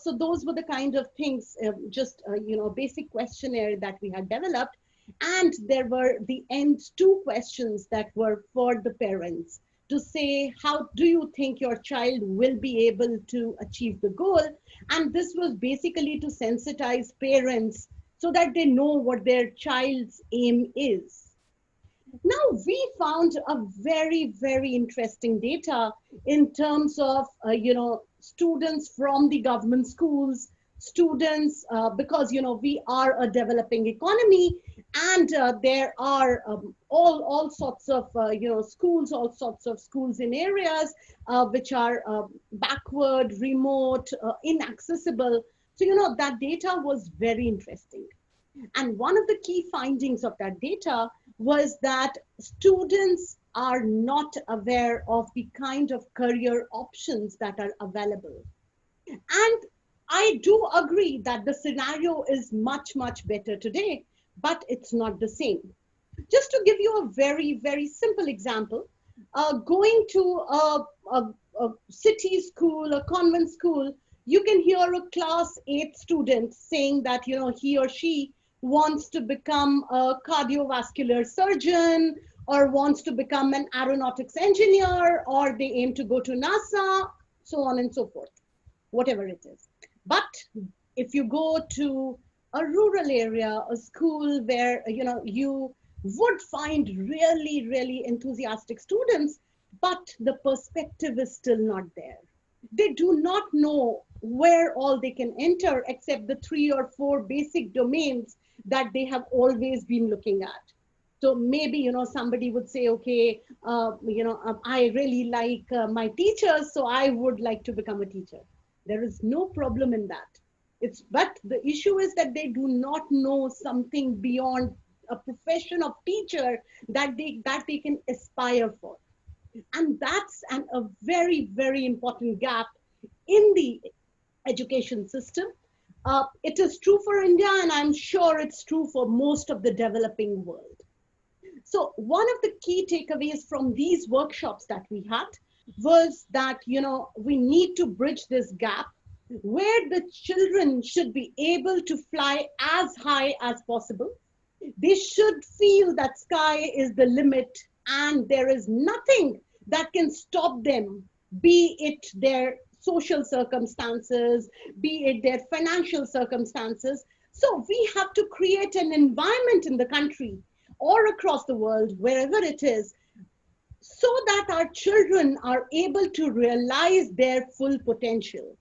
So those were the kind of things, basic questionnaire that we had developed. And there were the end two questions that were for the parents to say, how do you think your child will be able to achieve the goal? And this was basically to sensitize parents so that they know what their child's aim is. Now, we found a very, very interesting data in terms of, students from the government schools, students, because, we are a developing economy, and there are all sorts of, schools, all sorts of schools in areas which are backward, remote, inaccessible. So, that data was very interesting. And one of the key findings of that data was that students are not aware of the kind of career options that are available. And I do agree that the scenario is much, much better today, but it's not the same. Just to give you a very, very simple example, going to a city school, a convent school, you can hear a class 8 student saying that, he or she wants to become a cardiovascular surgeon, or wants to become an aeronautics engineer, or they aim to go to NASA, so on and so forth, whatever it is. But if you go to a rural area, a school where, you would find really, really enthusiastic students, but the perspective is still not there. they do not know where all they can enter except the 3 or 4 basic domains that they have always been looking at. So maybe, somebody would say, okay, I really like my teachers, so I would like to become a teacher. There is no problem in that. But the issue is that they do not know something beyond a profession of teacher that they can aspire for. And that's a very, very important gap in the education system. It is true for India, and I'm sure it's true for most of the developing world. So one of the key takeaways from these workshops that we had was that, we need to bridge this gap where the children should be able to fly as high as possible. They should feel that sky is the limit and there is nothing that can stop them, be it their social circumstances, be it their financial circumstances. So we have to create an environment in the country or across the world, wherever it is, so that our children are able to realize their full potential.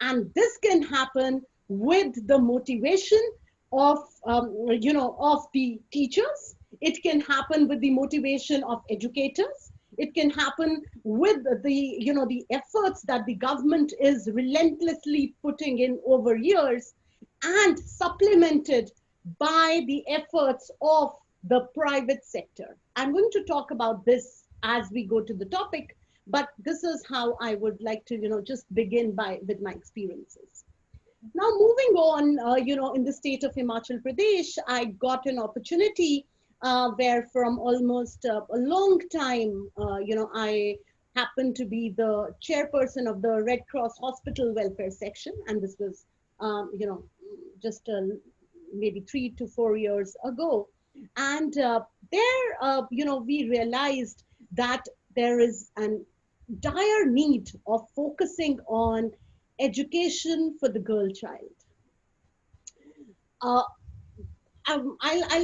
And this can happen with the motivation of, of the teachers. It can happen with the motivation of educators. It can happen with the efforts that the government is relentlessly putting in over years, and supplemented by the efforts of the private sector. I'm going to talk about this as we go to the topic, but this is how I would like to, just begin with my experiences. Now, moving on, in the state of Himachal Pradesh, I got an opportunity where from almost a long time, I happened to be the chairperson of the Red Cross Hospital Welfare Section. And this was, just maybe 3 to 4 years ago. And there, we realized that there is an dire need of focusing on education for the girl child. I'll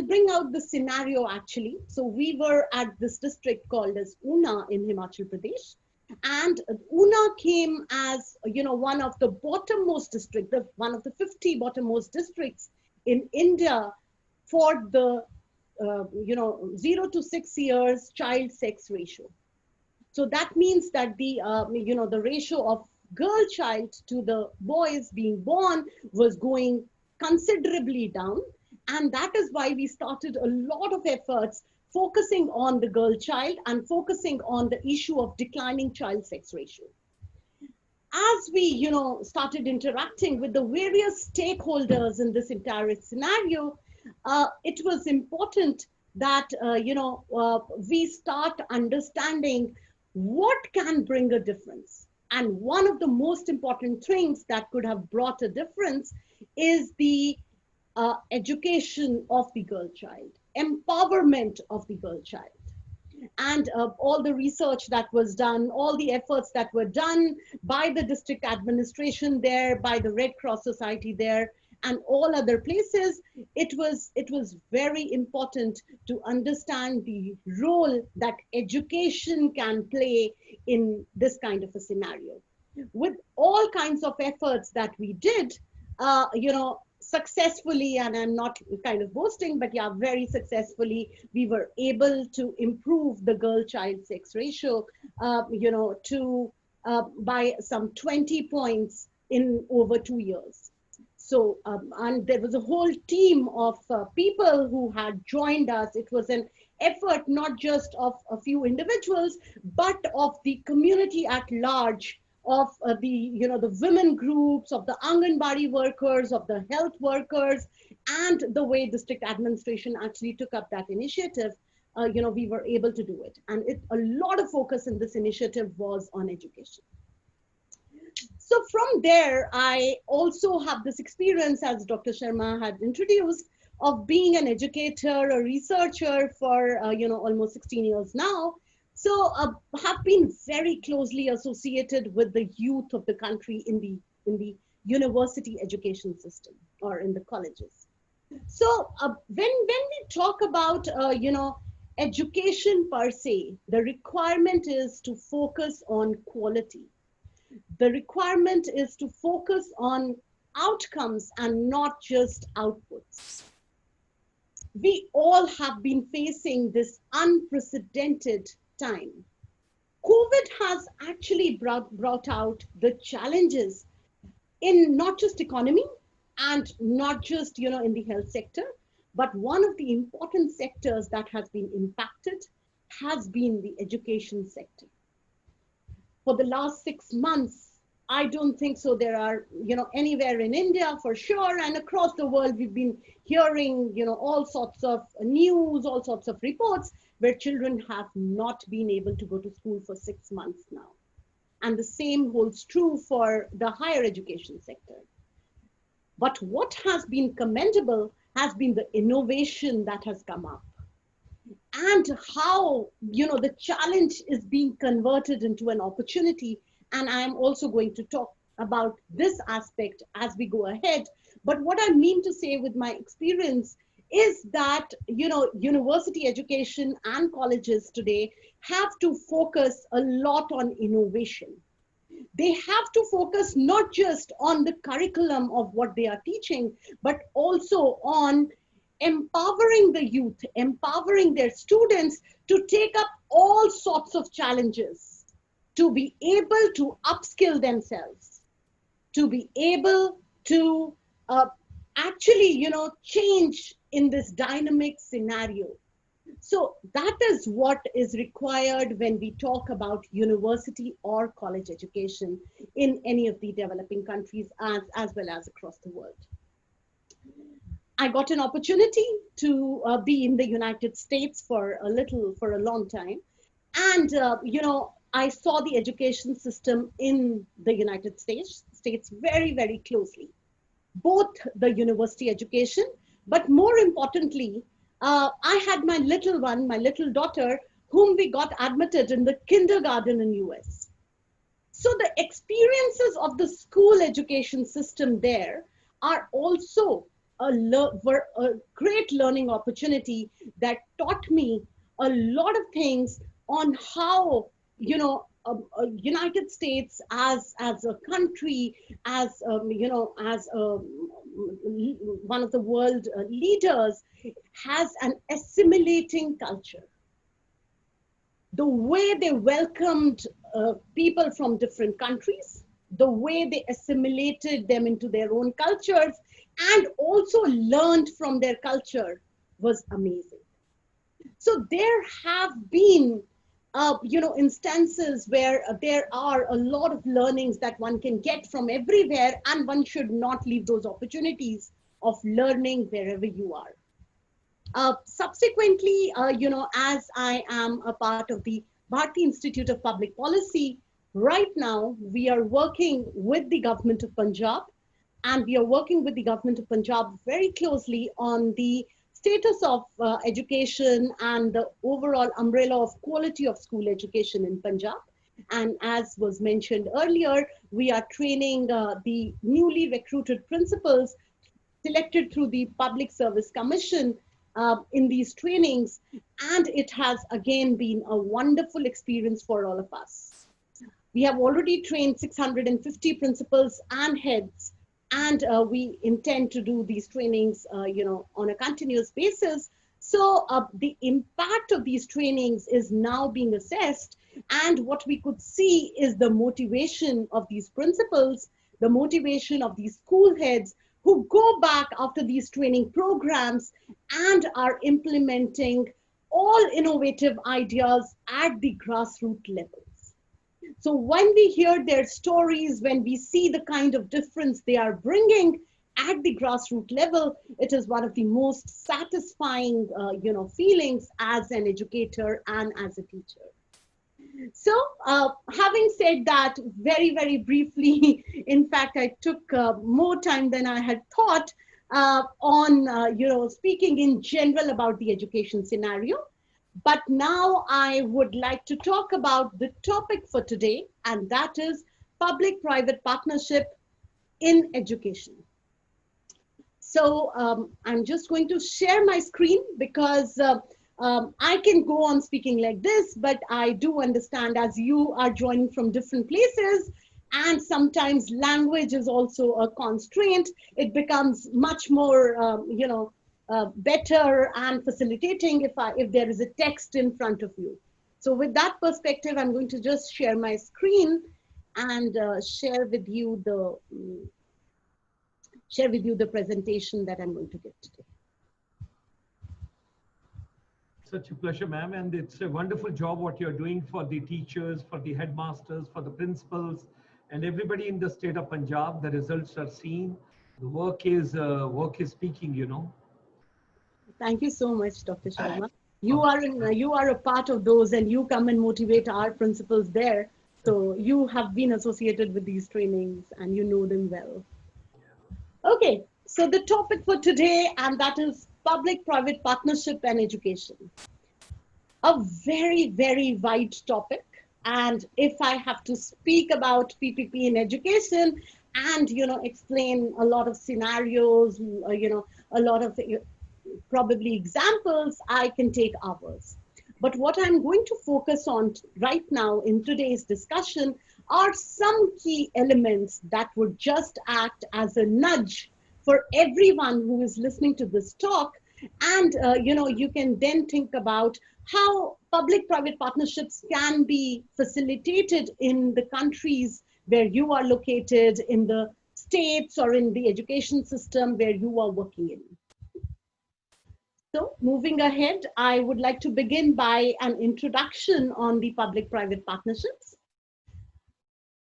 bring out the scenario actually. So we were at this district called as Una in Himachal Pradesh. And Una came as, one of the bottommost districts, one of the 50 bottommost districts in India for the 0 to 6 years child sex ratio. So that means that the ratio of girl child to the boys being born was going considerably down. And that is why we started a lot of efforts focusing on the girl child and focusing on the issue of declining child sex ratio. As we, started interacting with the various stakeholders in this entire scenario, it was important that, we start understanding what can bring a difference. And one of the most important things that could have brought a difference is the education of the girl child, empowerment of the girl child. And all the research that was done, all the efforts that were done by the district administration there, by the Red Cross Society there, and all other places, it was very important to understand the role that education can play in this kind of a scenario. With all kinds of efforts that we did, successfully, and I'm not kind of boasting, but yeah, very successfully, we were able to improve the girl-child sex ratio, to by some 20 points in over 2 years. So, and there was a whole team of people who had joined us. It was an effort not just of a few individuals, but of the community at large, of the women groups, of the Anganwadi workers, of the health workers, and the way district administration actually took up that initiative. We were able to do it. And a lot of focus in this initiative was on education. So from there, I also have this experience, as Dr. Sharma had introduced, of being an educator, a researcher for almost 16 years now. So have been very closely associated with the youth of the country in the university education system or in the colleges. So when we talk about education per se, the requirement is to focus on quality. The requirement is to focus on outcomes and not just outputs. We all have been facing this unprecedented time. COVID has actually brought out the challenges in not just economy and not just, in the health sector, but one of the important sectors that has been impacted has been the education sector. For the last 6 months, I don't think so there are, anywhere in India for sure, and across the world, we've been hearing, all sorts of news, all sorts of reports where children have not been able to go to school for 6 months now. And the same holds true for the higher education sector. But what has been commendable has been the innovation that has come up and how, the challenge is being converted into an opportunity. And I'm also going to talk about this aspect as we go ahead. But what I mean to say with my experience is that, university education and colleges today have to focus a lot on innovation. They have to focus not just on the curriculum of what they are teaching, but also on empowering the youth, empowering their students to take up all sorts of challenges, to be able to upskill themselves, to be able to actually, change in this dynamic scenario. So that is what is required when we talk about university or college education in any of the developing countries as well as across the world. I got an opportunity to be in the United States for a long time. And, I saw the education system in the United States very, very closely, both the university education, but more importantly, I had my little daughter, whom we got admitted in the kindergarten in US. So the experiences of the school education system there are also were a great learning opportunity that taught me a lot of things on how, United States as a country, as as one of the world leaders, has an assimilating culture. The way they welcomed people from different countries, the way they assimilated them into their own cultures, and also learned from their culture was amazing. So there have been instances where there are a lot of learnings that one can get from everywhere, and one should not leave those opportunities of learning wherever you are. Subsequently, as I am a part of the Bharti Institute of Public Policy, right now we are working with the government of Punjab, and we are working with the government of Punjab very closely on the status of education and the overall umbrella of quality of school education in Punjab. And as was mentioned earlier, we are training the newly recruited principals selected through the Public Service Commission in these trainings. And it has again been a wonderful experience for all of us. We have already trained 650 principals and heads, and we intend to do these trainings, on a continuous basis. So the impact of these trainings is now being assessed. And what we could see is the motivation of these principals, the motivation of these school heads who go back after these training programs and are implementing all innovative ideas at the grassroots level. So when we hear their stories, when we see the kind of difference they are bringing at the grassroots level, it is one of the most satisfying, feelings as an educator and as a teacher. So having said that, very, very briefly, in fact, I took more time than I had thought on, speaking in general about the education scenario. But now I would like to talk about the topic for today, and that is public-private partnership in education. So I'm just going to share my screen because I can go on speaking like this, but I do understand as you are joining from different places, and sometimes language is also a constraint. It becomes much more, better and facilitating if there is a text in front of you. So with that perspective, I'm going to just share my screen and share with you the presentation that I'm going to give today. Such a pleasure, ma'am. And it's a wonderful job what you're doing for the teachers, for the headmasters, for the principals, and everybody in the state of Punjab. The results are seen. The work is speaking, you know. Thank you so much, Dr. Sharma. You are a part of those, and you come and motivate our principals there. So you have been associated with these trainings and you know them well. Okay, so the topic for today, and that is public-private partnership and education. A very, very wide topic. And if I have to speak about PPP in education and, explain a lot of scenarios, a lot of probably examples, I can take hours. But what I'm going to focus on right now in today's discussion are some key elements that would just act as a nudge for everyone who is listening to this talk. And, you can then think about how public-private partnerships can be facilitated in the countries where you are located, in the states or in the education system where you are working in. So moving ahead, I would like to begin by an introduction on the public-private partnerships.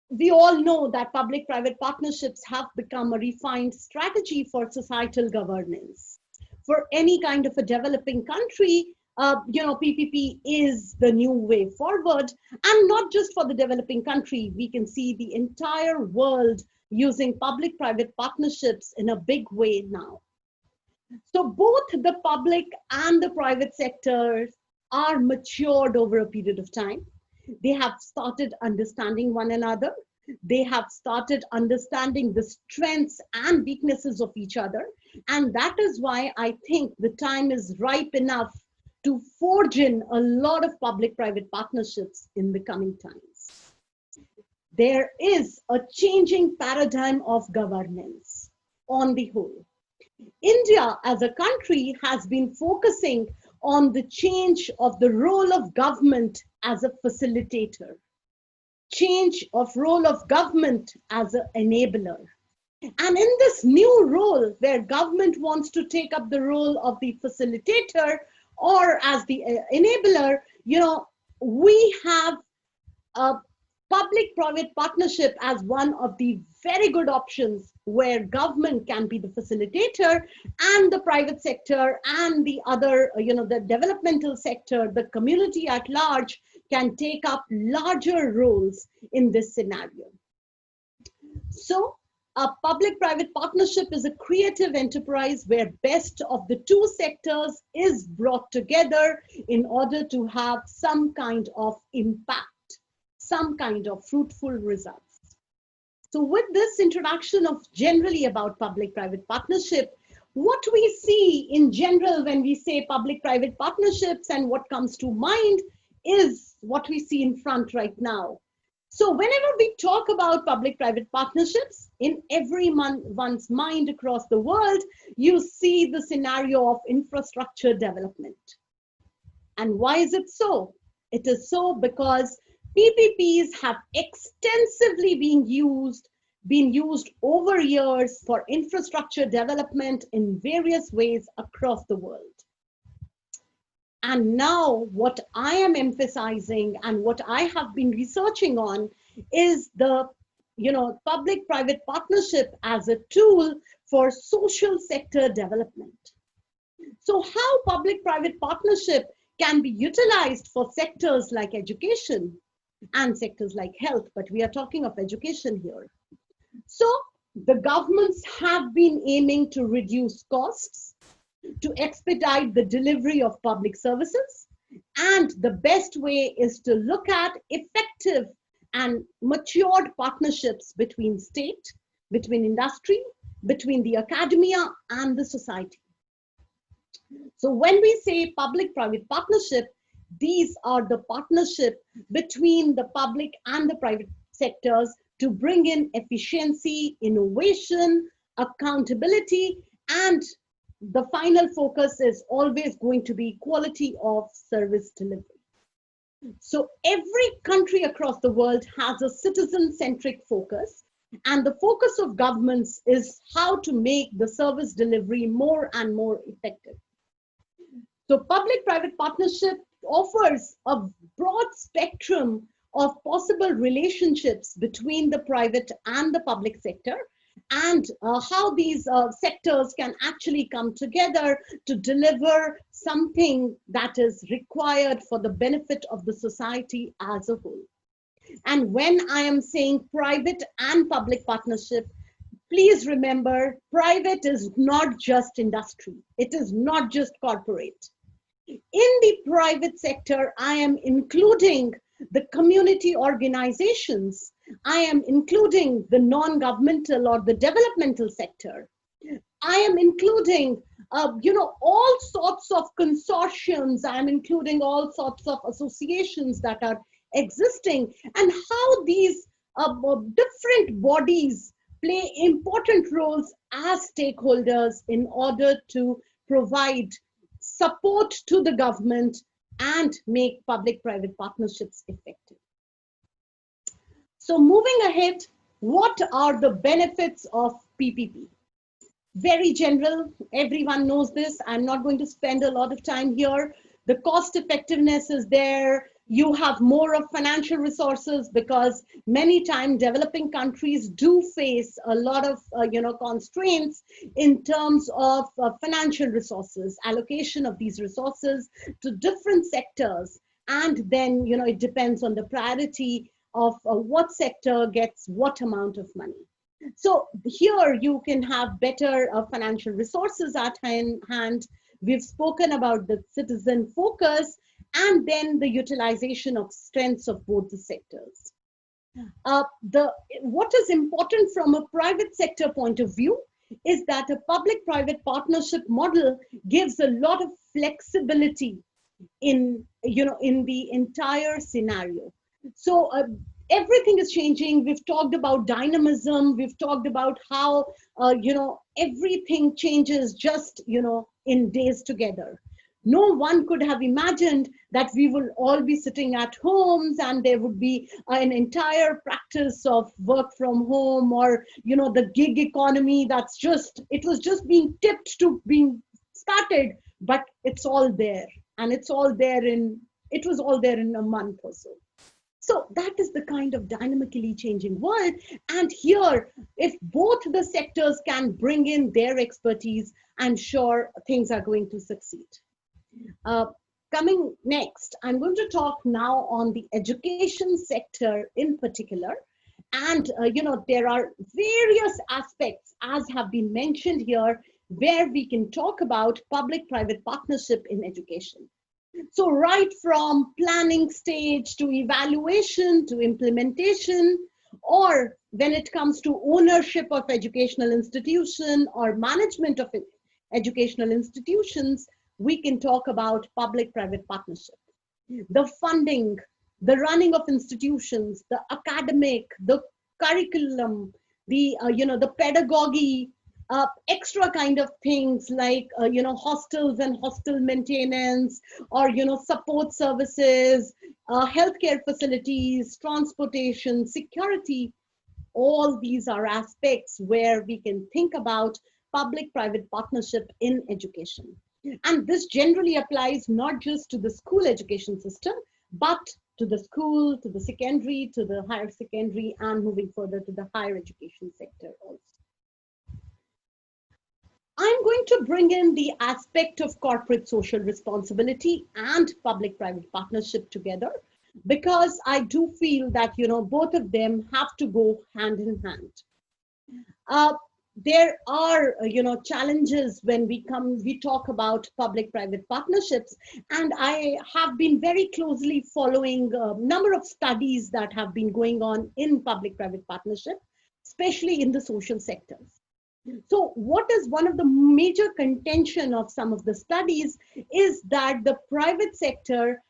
We all know that public-private partnerships have become a refined strategy for societal governance. For any kind of a developing country, PPP is the new way forward, and not just for the developing country. We can see the entire world using public-private partnerships in a big way now. So both the public and the private sectors are matured over a period of time. They have started understanding one another. They have started understanding the strengths and weaknesses of each other. And that is why I think the time is ripe enough to forge in a lot of public-private partnerships in the coming times. There is a changing paradigm of governance on the whole. India as a country has been focusing on the change of the role of government as a facilitator, change of role of government as an enabler. And in this new role where government wants to take up the role of the facilitator or as the enabler, we have a public-private partnership as one of the very good options where government can be the facilitator and the private sector and the other, the developmental sector, the community at large can take up larger roles in this scenario. So a public-private partnership is a creative enterprise where best of the two sectors is brought together in order to have some kind of impact, some kind of fruitful results. So with this introduction of generally about public-private partnership, what we see in general when we say public-private partnerships and what comes to mind is what we see in front right now. So whenever we talk about public-private partnerships, in everyone's mind across the world, you see the scenario of infrastructure development. And why is it so? It is so because PPPs have extensively been used over years for infrastructure development in various ways across the world. And now what I am emphasizing and what I have been researching on is the public-private partnership as a tool for social sector development. So how public-private partnership can be utilized for sectors like education and sectors like health, but we are talking of education here. So the governments have been aiming to reduce costs, to expedite the delivery of public services, and the best way is to look at effective and matured partnerships between state, between industry, between the academia and the society. So when we say public-private partnership, these are the partnership between the public and the private sectors to bring in efficiency, innovation, accountability, and the final focus is always going to be quality of service delivery. So every country across the world has a citizen-centric focus, and the focus of governments is how to make the service delivery more and more effective. So public-private partnership offers a broad spectrum of possible relationships between the private and the public sector, and how these sectors can actually come together to deliver something that is required for the benefit of the society as a whole. And when I am saying private and public partnership, please remember, private is not just industry. It is not just corporate. In the private sector, I am including the community organizations. I am including the non-governmental or the developmental sector. I am including, all sorts of consortiums. I am including all sorts of associations that are existing, and how these different bodies play important roles as stakeholders in order to provide support to the government and make public-private partnerships effective. So moving ahead, what are the benefits of PPP? Very general, everyone knows this. I'm not going to spend a lot of time here. The cost effectiveness is there. You have more of financial resources, because many times developing countries do face a lot of constraints in terms of financial resources, allocation of these resources to different sectors. And then, it depends on the priority of what sector gets what amount of money. So here you can have better financial resources at hand. We've spoken about the citizen focus, and then the utilization of strengths of both the sectors. What is important from a private sector point of view is that a public-private partnership model gives a lot of flexibility in the entire scenario. So everything is changing. We've talked about dynamism. We've talked about how everything changes just in days together. No one could have imagined that we will all be sitting at homes and there would be an entire practice of work from home, or the gig economy it was just being tipped to being started, but it's all there, and it was all there in a month or so. So that is the kind of dynamically changing world. And here, if both the sectors can bring in their expertise, I'm sure things are going to succeed. Coming next, I'm going to talk now on the education sector in particular. And, there are various aspects, as have been mentioned here, where we can talk about public-private partnership in education. So right from planning stage to evaluation to implementation, or when it comes to ownership of educational institution or management of educational institutions, we can talk about public-private partnership. The funding, the running of institutions, the academic, the curriculum, the pedagogy, extra kind of things like hostels and hostel maintenance, or support services, healthcare facilities, transportation, security. All these are aspects where we can think about public-private partnership in education. And this generally applies not just to the school education system, but to the school, to the secondary, to the higher secondary, and moving further to the higher education sector also. I'm going to bring in the aspect of corporate social responsibility and public-private partnership together, because I do feel that, both of them have to go hand in hand. There are, challenges when we talk about public-private partnerships, and I have been very closely following a number of studies that have been going on in public-private partnership, especially in the social sectors. So what is one of the major contention of some of the studies is that the private sector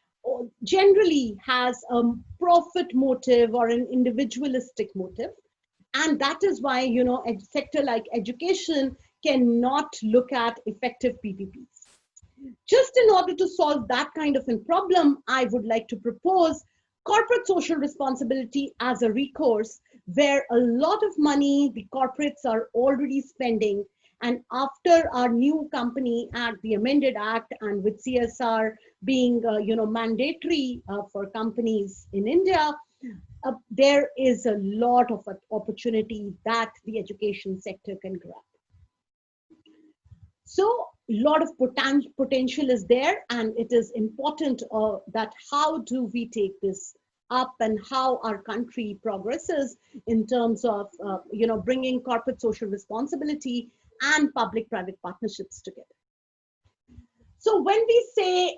generally has a profit motive or an individualistic motive. And that is why, a sector like education cannot look at effective PPPs. Just in order to solve that kind of a problem, I would like to propose corporate social responsibility as a recourse, where a lot of money the corporates are already spending. And after our new company act, the amended act, and with CSR being mandatory for companies in India, there is a lot of opportunity that the education sector can grab. So a lot of potential is there, and it is important that how do we take this up and how our country progresses in terms of bringing corporate social responsibility and public-private partnerships together. So when we say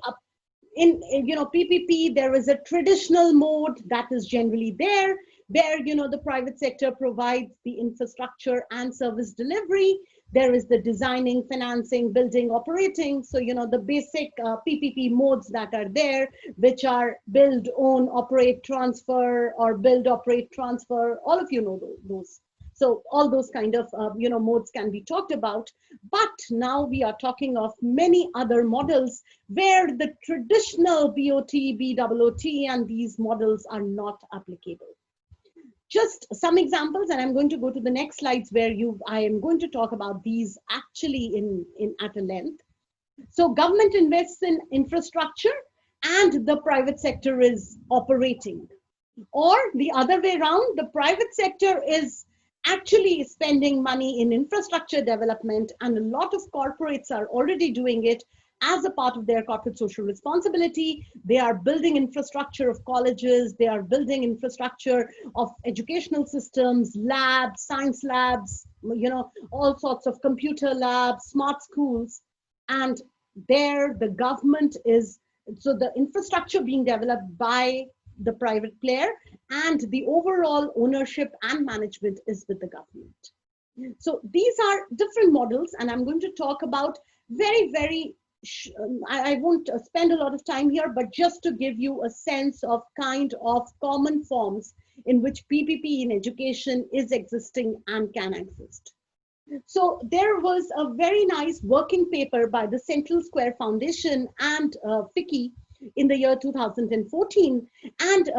in PPP, there is a traditional mode that is generally there, where the private sector provides the infrastructure and service delivery. There is the designing, financing, building, operating. So the basic PPP modes that are there, which are build, own, operate, transfer, or build, operate, transfer. All of you know those. So all those kind of modes can be talked about. But now we are talking of many other models where the traditional BOT, BOOT, and these models are not applicable. Just some examples, and I'm going to go to the next slides where I am going to talk about these actually at a length. So government invests in infrastructure and the private sector is operating. Or the other way around, the private sector is actually spending money in infrastructure development, and a lot of corporates are already doing it as a part of their corporate social responsibility. They are building infrastructure of colleges, they are building infrastructure of educational systems, labs, science labs, all sorts of computer labs, smart schools. And there the government is, so the infrastructure being developed by the private player, and the overall ownership and management is with the government. So these are different models, and I'm going to talk about I won't spend a lot of time here, but just to give you a sense of kind of common forms in which PPP in education is existing and can exist. So there was a very nice working paper by the Central Square Foundation and FICCI in the year 2014, and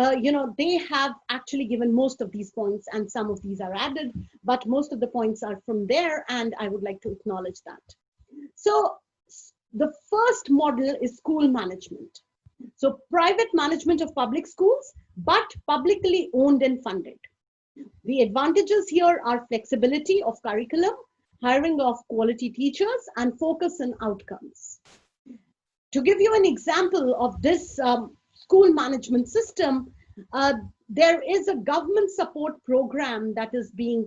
they have actually given most of these points, and some of these are added, but most of the points are from there, and I would like to acknowledge that. So the first model is school management. So private management of public schools, but publicly owned and funded. The advantages here are flexibility of curriculum, hiring of quality teachers, and focus on outcomes. To give you an example of this school management system, there is a government support program that is being,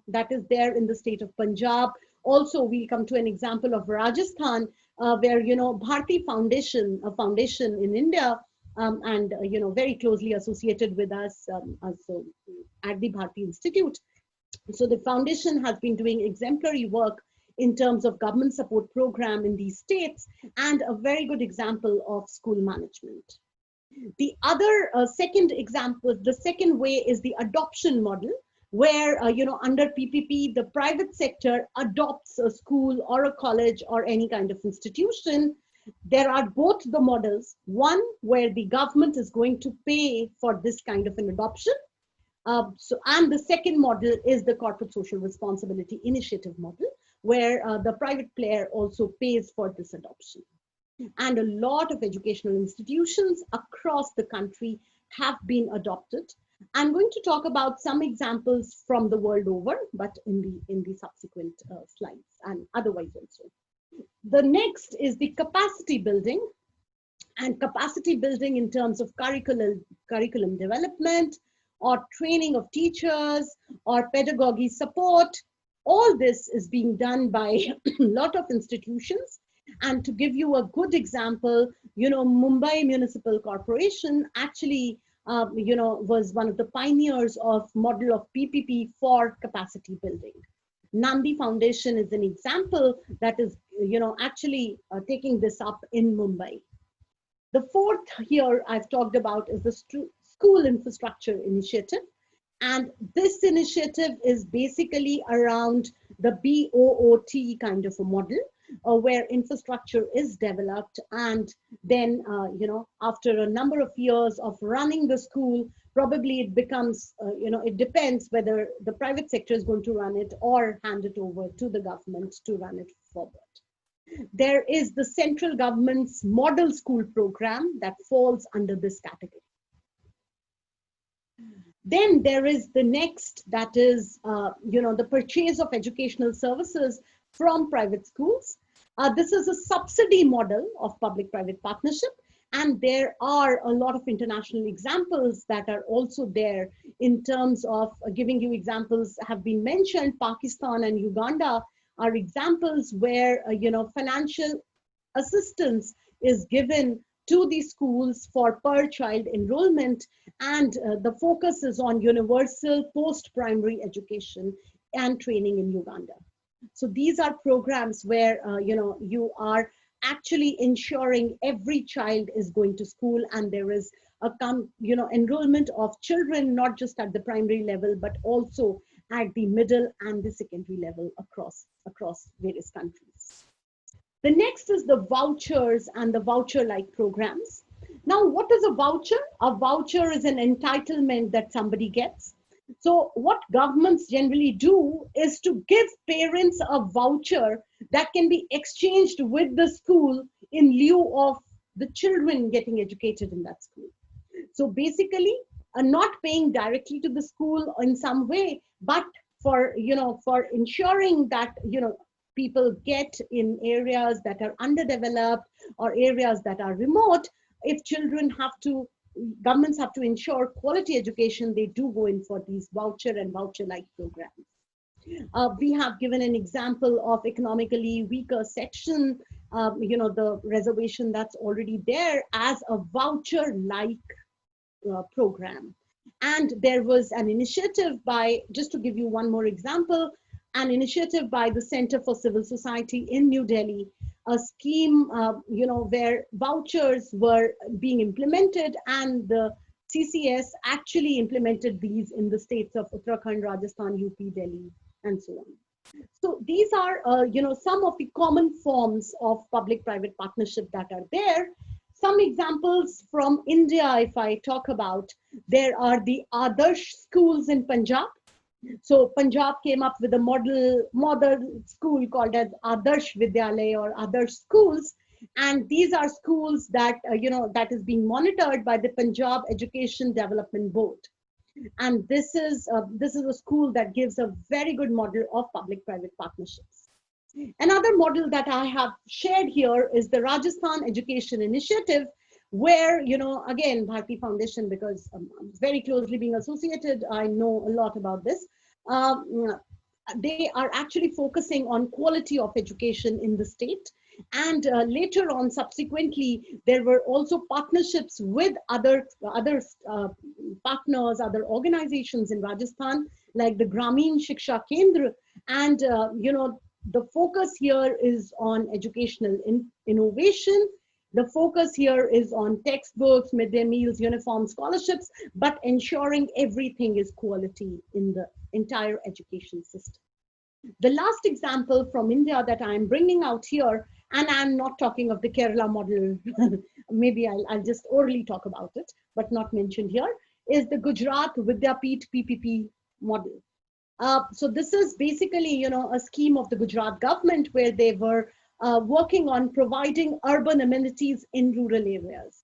that is there in the state of Punjab. Also, we'll come to an example of Rajasthan, where, Bharti Foundation, a foundation in India, and, very closely associated with us also at the Bharti Institute. So the foundation has been doing exemplary work in terms of government support program in these states, and a very good example of school management. The other second example, the second way is the adoption model, where, under PPP, the private sector adopts a school or a college or any kind of institution. There are both the models, one where the government is going to pay for this kind of an adoption. And the second model is the corporate social responsibility initiative model, where the private player also pays for this adoption. And a lot of educational institutions across the country have been adopted. I'm going to talk about some examples from the world over, but in the subsequent slides and otherwise also. The next is the capacity building, and capacity building in terms of curriculum development, or training of teachers, or pedagogy support. All this is being done by a lot of institutions. And to give you a good example, Mumbai Municipal Corporation actually, was one of the pioneers of model of PPP for capacity building. Nandi Foundation is an example that is, actually taking this up in Mumbai. The fourth here I've talked about is the School Infrastructure Initiative. And this initiative is basically around the BOOT kind of a model, where infrastructure is developed, and then after a number of years of running the school, probably it becomes it depends whether the private sector is going to run it or hand it over to the government to run it forward. There is the central government's model school program that falls under this category. Then there is the next, that is, the purchase of educational services from private schools. This is a subsidy model of public-private partnership, and there are a lot of international examples that are also there in terms of giving you examples have been mentioned. Pakistan and Uganda are examples where, financial assistance is given to the schools for per child enrollment, and the focus is on universal post-primary education and training in Uganda. So these are programs where you are actually ensuring every child is going to school, and there is a enrollment of children not just at the primary level but also at the middle and the secondary level across various countries. The next is the vouchers and the voucher-like programs. Now, what is a voucher? A voucher is an entitlement that somebody gets. So what governments generally do is to give parents a voucher that can be exchanged with the school in lieu of the children getting educated in that school. So basically, not paying directly to the school in some way, but for ensuring that, people get in areas that are underdeveloped or areas that are remote. If governments have to ensure quality education, they do go in for these voucher and voucher-like programs. We have given an example of economically weaker section, the reservation that's already there as a voucher-like program. And there was an initiative just to give you one more example, an initiative by the Center for Civil Society in New Delhi, a scheme, where vouchers were being implemented, and the CCS actually implemented these in the states of Uttarakhand, Rajasthan, UP, Delhi, and so on. So these are, some of the common forms of public-private partnership that are there. Some examples from India, if I talk about, there are the Adarsh schools in Punjab. So Punjab came up with a model school called as Adarsh Vidyalaya or Adarsh schools, and these are schools that that is being monitored by the Punjab Education Development Board, and this is a school that gives a very good model of public-private partnerships. Another model that I have shared here is the Rajasthan Education Initiative, where, again, Bharti Foundation, because I'm very closely being associated, I know a lot about this. They are actually focusing on quality of education in the state. And later on, subsequently, there were also partnerships with other partners, other organizations in Rajasthan, like the Gramin Shiksha Kendra. And, the focus here is on educational innovation. The focus here is on textbooks, midday meals, uniform scholarships, but ensuring everything is quality in the entire education system. The last example from India that I'm bringing out here, and I'm not talking of the Kerala model, maybe I'll just orally talk about it, but not mentioned here, is the Gujarat Vidyapeeth PPP model. So this is basically, a scheme of the Gujarat government where they were working on providing urban amenities in rural areas.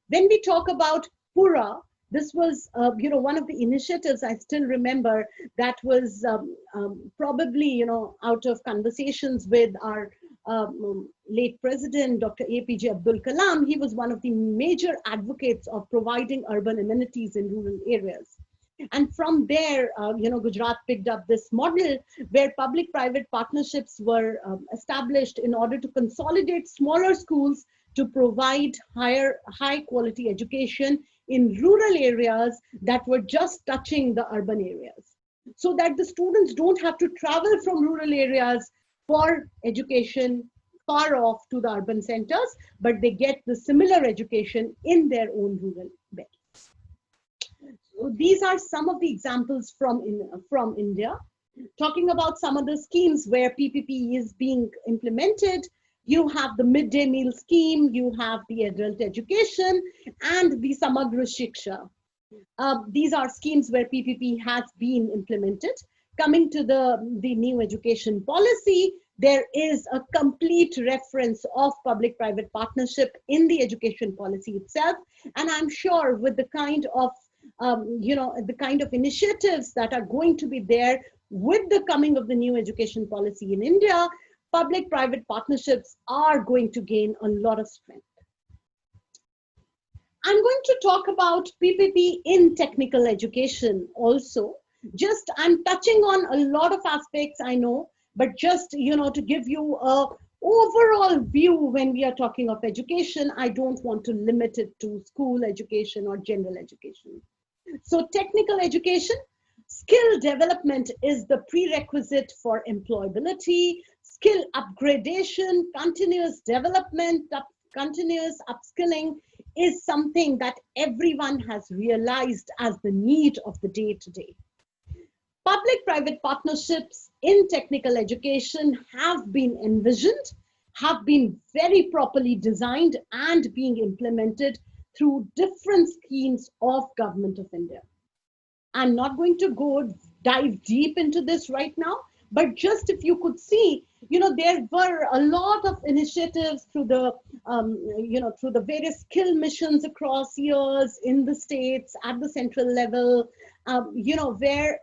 When we talk about Pura, this was, one of the initiatives I still remember that was probably, out of conversations with our late president, Dr. APJ Abdul Kalam. He was one of the major advocates of providing urban amenities in rural areas. And from there, Gujarat picked up this model where public-private partnerships were established in order to consolidate smaller schools to provide high-quality education in rural areas that were just touching the urban areas, so that the students don't have to travel from rural areas for education, far off to the urban centers, but they get the similar education in their own rural belts. So these are some of the examples from India. Talking about some of the schemes where PPP is being implemented, you have the midday meal scheme, you have the adult education, and the Samagra Shiksha. These are schemes where PPP has been implemented. Coming to the new education policy, there is a complete reference of public-private partnership in the education policy itself. And I'm sure with the kind of the kind of initiatives that are going to be there with the coming of the new education policy in India, public-private partnerships are going to gain a lot of strength. I'm going to talk about PPP in technical education also. Just I'm touching on a lot of aspects, I know, but just to give you a overall view when we are talking of education, I don't want to limit it to school education or general education. So technical education, skill development is the prerequisite for employability, skill upgradation, continuous development, continuous upskilling is something that everyone has realized as the need of the day today. Public-private partnerships in technical education have been envisioned, have been very properly designed and being implemented through different schemes of Government of India. I'm not going to dive deep into this right now, but just if you could see, there were a lot of initiatives through the, through the various skill missions across years in the states at the central level, where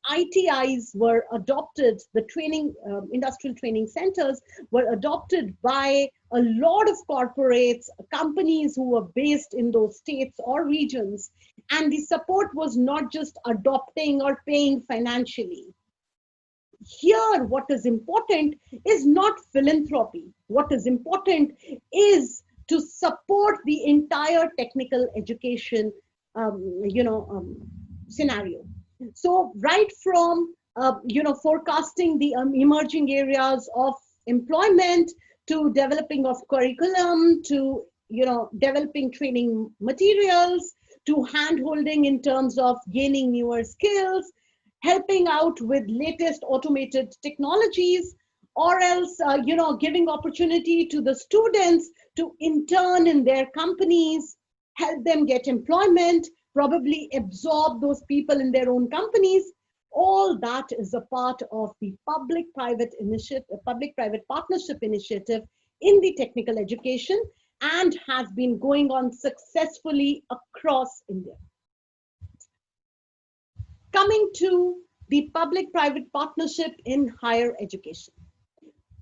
ITIs were adopted, the training, industrial training centers were adopted by a lot of corporates, companies who were based in those states or regions. And the support was not just adopting or paying financially. Here, what is important is not philanthropy. What is important is to support the entire technical education, scenario. So right from, forecasting the emerging areas of employment to developing of curriculum, to, developing training materials, to hand-holding in terms of gaining newer skills, helping out with latest automated technologies, or else, giving opportunity to the students to intern in their companies, help them get employment, probably absorb those people in their own companies. All that is a part of the public-private partnership initiative in the technical education and has been going on successfully across India. Coming to the public-private partnership in higher education.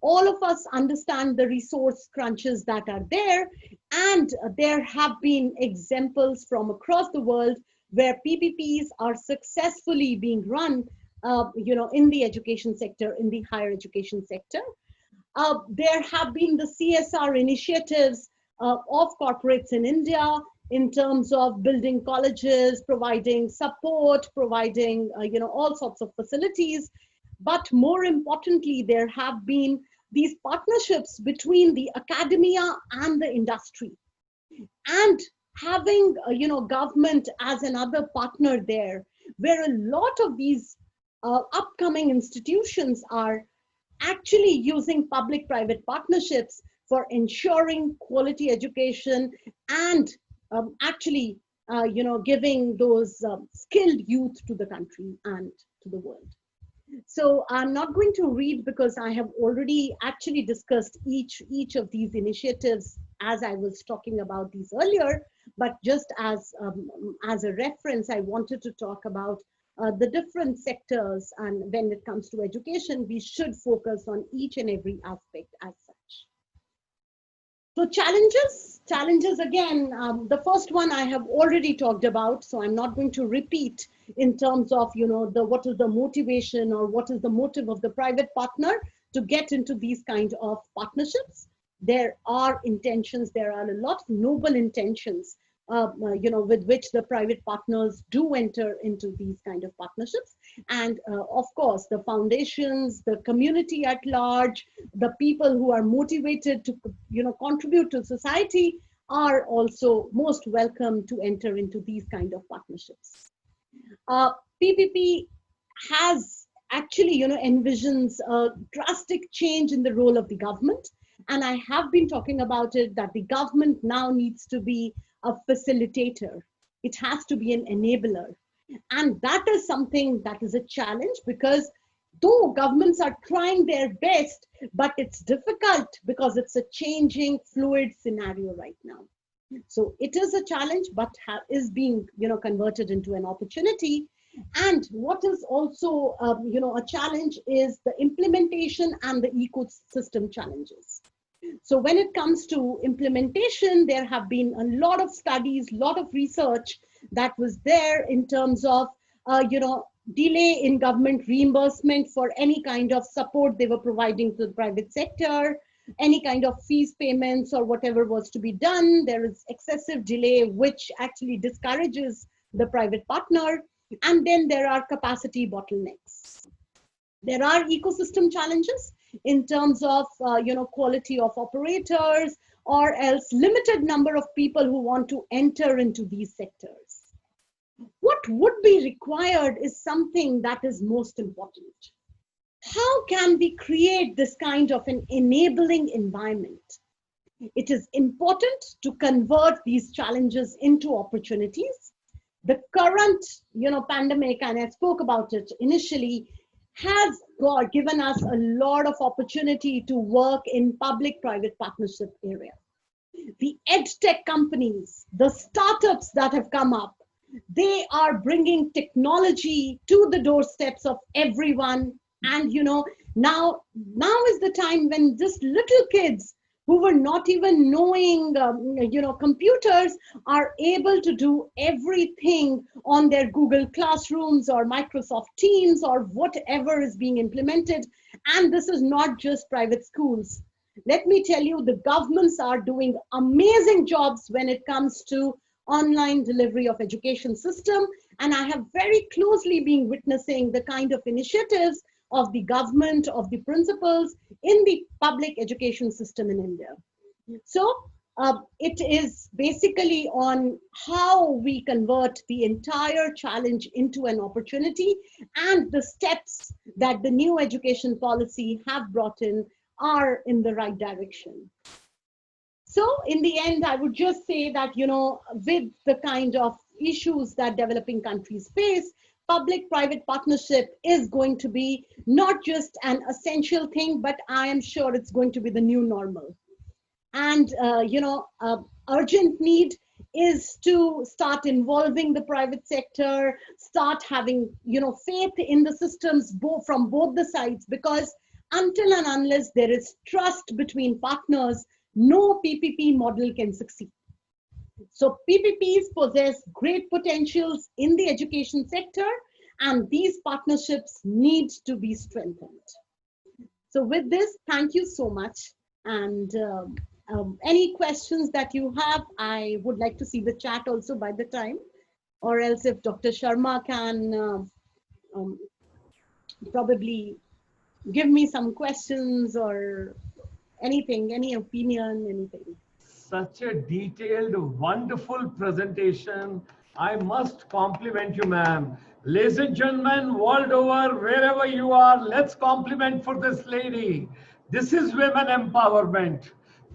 All of us understand the resource crunches that are there, and there have been examples from across the world where PPPs are successfully being run, in the education sector, in the higher education sector. There have been the CSR initiatives of corporates in India in terms of building colleges, providing support, providing, all sorts of facilities. But more importantly, there have been these partnerships between the academia and the industry. And having, government as another partner there, where a lot of these upcoming institutions are actually using public-private partnerships for ensuring quality education and actually, giving those skilled youth to the country and to the world. So I'm not going to read because I have already actually discussed each of these initiatives as I was talking about these earlier, but just as a reference, I wanted to talk about the different sectors, and when it comes to education, we should focus on each and every aspect as such. So challenges again, the first one I have already talked about, so I'm not going to repeat in terms of, what is the motivation or what is the motive of the private partner to get into these kind of partnerships. There are intentions, there are a lot of noble intentions with which the private partners do enter into these kind of partnerships. And of course, the foundations, the community at large, the people who are motivated to, contribute to society are also most welcome to enter into these kind of partnerships. PPP has actually, envisions a drastic change in the role of the government. And I have been talking about it, that the government now needs to be a facilitator. It has to be an enabler. And that is something that is a challenge, because though governments are trying their best, but it's difficult because it's a changing, fluid scenario right now. So it is a challenge, but is being, converted into an opportunity. And what is also, a challenge is the implementation and the ecosystem challenges. So when it comes to implementation, there have been a lot of studies, lot of research that was there in terms of, delay in government reimbursement for any kind of support they were providing to the private sector, any kind of fees payments or whatever was to be done. There is excessive delay, which actually discourages the private partner. And then there are capacity bottlenecks. There are ecosystem challenges in terms of, quality of operators, or else limited number of people who want to enter into these sectors. What would be required is something that is most important. How can we create this kind of an enabling environment? It is important to convert these challenges into opportunities. The current, pandemic, and I spoke about it initially, has given us a lot of opportunity to work in public-private partnership area. The edtech companies, the startups that have come up, they are bringing technology to the doorsteps of everyone. And now is the time when just little kids who were not even knowing computers are able to do everything on their Google Classrooms or Microsoft Teams or whatever is being implemented. And this is not just private schools. Let me tell you, the governments are doing amazing jobs when it comes to online delivery of education system. And I have very closely been witnessing the kind of initiatives of the government, of the principals in the public education system in India. So it is basically on how we convert the entire challenge into an opportunity, and the steps that the new education policy have brought in are in the right direction. So in the end, I would just say that, with the kind of issues that developing countries face, public-private partnership is going to be not just an essential thing, but I am sure it's going to be the new normal. And, urgent need is to start involving the private sector, start having, faith in the systems from both the sides, because until and unless there is trust between partners, no PPP model can succeed. So PPPs possess great potentials in the education sector, and these partnerships need to be strengthened. So with this, thank you so much. And any questions that you have, I would like to see the chat also by the time, or else if Dr. Sharma can probably give me some questions or anything, any opinion, anything. Such a detailed, wonderful presentation. I must compliment you, ma'am. Ladies and gentlemen, world over, wherever you are, let's compliment for this lady. This is women empowerment.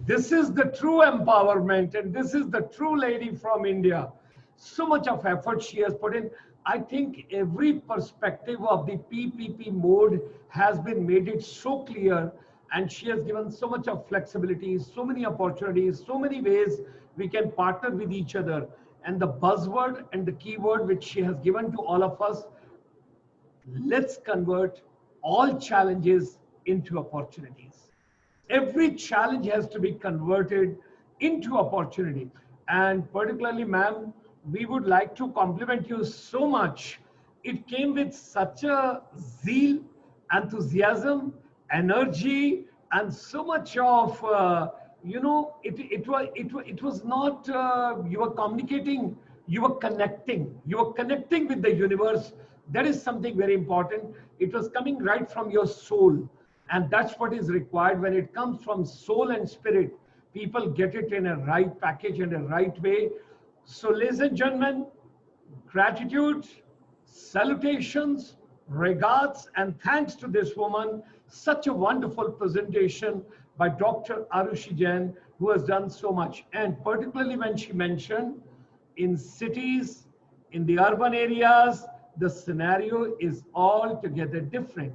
This is the true empowerment, and this is the true lady from India. So much of effort she has put in. I think every perspective of the PPP mode has been made it so clear, and she has given so much of flexibility, so many opportunities, so many ways we can partner with each other. And the buzzword and the keyword which she has given to all of us, let's convert all challenges into opportunities. Every challenge has to be converted into opportunity. And particularly, ma'am, we would like to compliment you so much. It came with such a zeal, enthusiasm, energy, and so much of you know, it was not, you were communicating, you were connecting with the universe. That is something very important. It was coming right from your soul. And that's what is required. When it comes from soul and spirit, people get it in a right package and a right way. So ladies and gentlemen, gratitude, salutations, regards, and thanks to this woman. Such a wonderful presentation by Dr. Aarushi Jain, who has done so much. And particularly when she mentioned in cities, in the urban areas, the scenario is altogether different.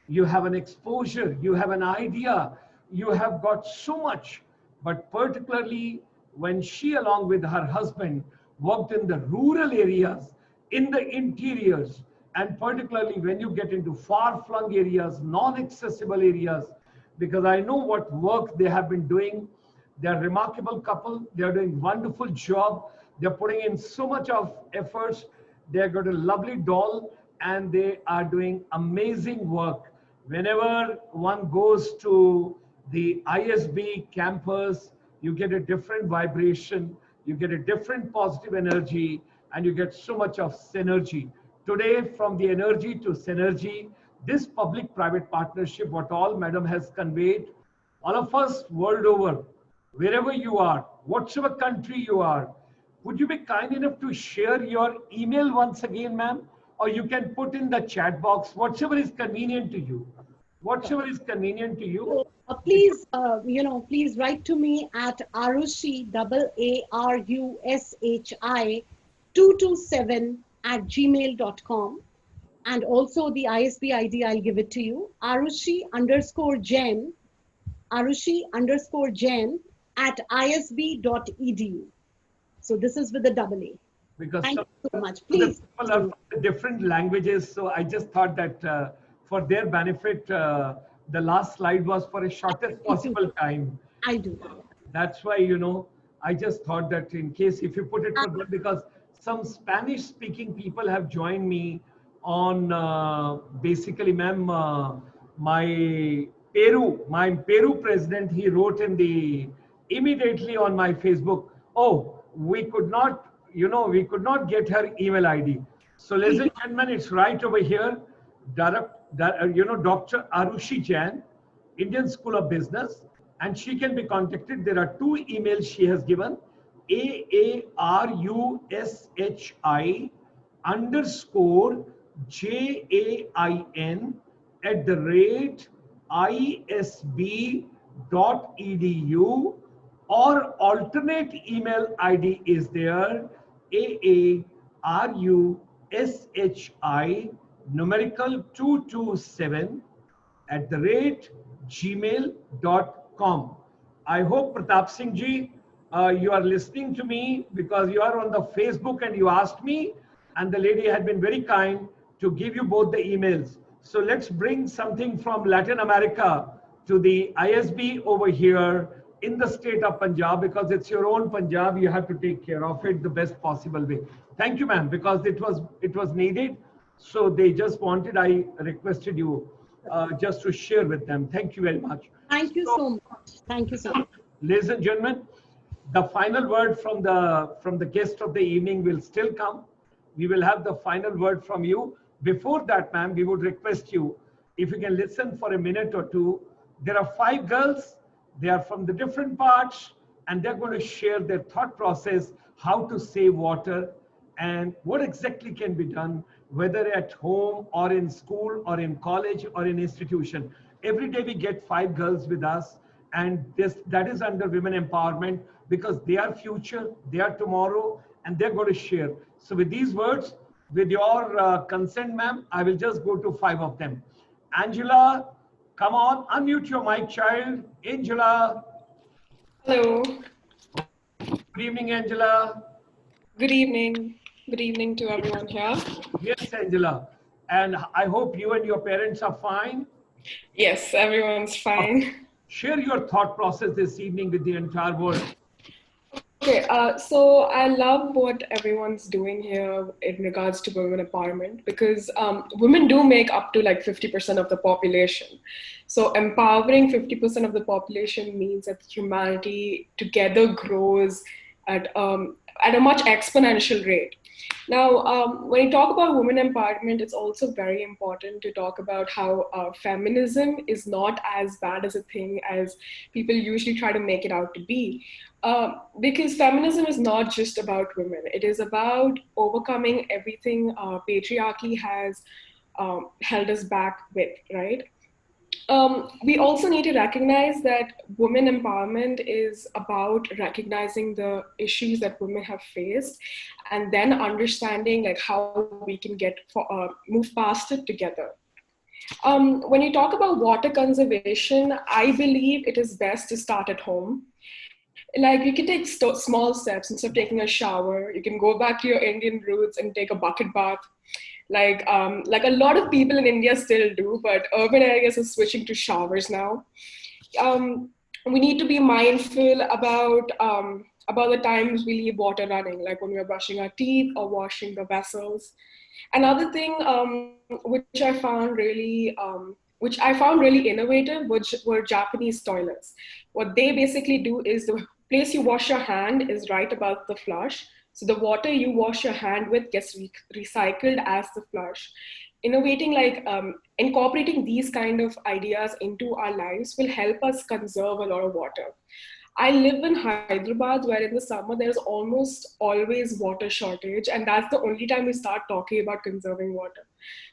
You have an exposure, you have an idea, you have got so much. But particularly when she, along with her husband, worked in the rural areas, in the interiors, and particularly when you get into far-flung areas, non-accessible areas, because I know what work they have been doing. They're a remarkable couple. They're doing wonderful job. They're putting in so much of efforts. They've got a lovely doll, and they are doing amazing work. Whenever one goes to the ISB campus, you get a different vibration, you get a different positive energy, and you get so much of synergy. Today, from the energy to synergy, this public-private partnership, what all Madam has conveyed, all of us world over, wherever you are, whatever country you are, would you be kind enough to share your email once again, ma'am? Or you can put in the chat box, whatever is convenient to you. Whatever is convenient to you. So, please, please write to me at Aarushi, Aarushi 227 @gmail.com. And also the ISB ID, I'll give it to you. Aarushi_Jain @isb.edu. So this is with the double A. Because thank you so much. Please. People are from different languages, so I just thought that for their benefit, the last slide was for a shortest possible time. I do. That's why, you know, I just thought that in case if you put it for them, because some Spanish-speaking people have joined me on basically, ma'am, my Peru president, he wrote in the immediately on my Facebook, oh, we could not, you know, we could not get her email ID. So ladies and gentlemen, it's right over here. Dr. Aarushi Jain, Indian School of Business, and she can be contacted. There are two emails she has given: AARUSHI_JAIN@ISB.edu, or alternate email ID is there: AARUSHI numerical 227 @gmail.com. I hope, Pratap Singh ji, you are listening to me, because you are on the Facebook and you asked me, and the lady had been very kind to give you both the emails. So let's bring something from Latin America to the ISB over here in the state of Punjab, because it's your own Punjab. You have to take care of it the best possible way. Thank you, ma'am, because it was needed. So they just wanted, I requested you just to share with them. Thank you very much. Thank you so much. Thank you so much. Ladies and gentlemen, the final word from the guest of the evening will still come. We will have the final word from you. Before that, ma'am, we would request you, if you can listen for a minute or two. There are 5 girls. They are from the different parts, and they're going to share their thought process, how to save water, and what exactly can be done, whether at home or in school or in college or in institution. Every day we get 5 girls with us, and that is under women empowerment, because they are future, they are tomorrow, and they're going to share. So with these words, with your consent, ma'am, I will just go to 5 of them. Angela, come on, unmute your mic, child. Angela. Hello. Good evening, Angela. Good evening. Good evening to everyone here. Yes, Angela. And I hope you and your parents are fine. Yes, everyone's fine. Share your thought process this evening with the entire world. Okay, so I love what everyone's doing here in regards to women empowerment because women do make up to like 50% of the population. So empowering 50% of the population means that humanity together grows at a much exponential rate. Now, when you talk about women empowerment, it's also very important to talk about how feminism is not as bad as a thing as people usually try to make it out to be. Because feminism is not just about women, it is about overcoming everything patriarchy has held us back with, right? We also need to recognize that women empowerment is about recognizing the issues that women have faced and then understanding like how we can move past it together. When you talk about water conservation, I believe it is best to start at home. Like you can take small steps. Instead of taking a shower, you can go back to your Indian roots and take a bucket bath, like a lot of people in India still do, but urban areas are switching to showers now. We need to be mindful about the times we leave water running, like when we're brushing our teeth or washing the vessels. Another thing which I found really innovative, which were Japanese toilets. What they basically do is the place you wash your hand is right above the flush. So the water you wash your hand with gets recycled as the flush. Innovating incorporating these kind of ideas into our lives will help us conserve a lot of water. I live in Hyderabad, where in the summer there's almost always water shortage, and that's the only time we start talking about conserving water,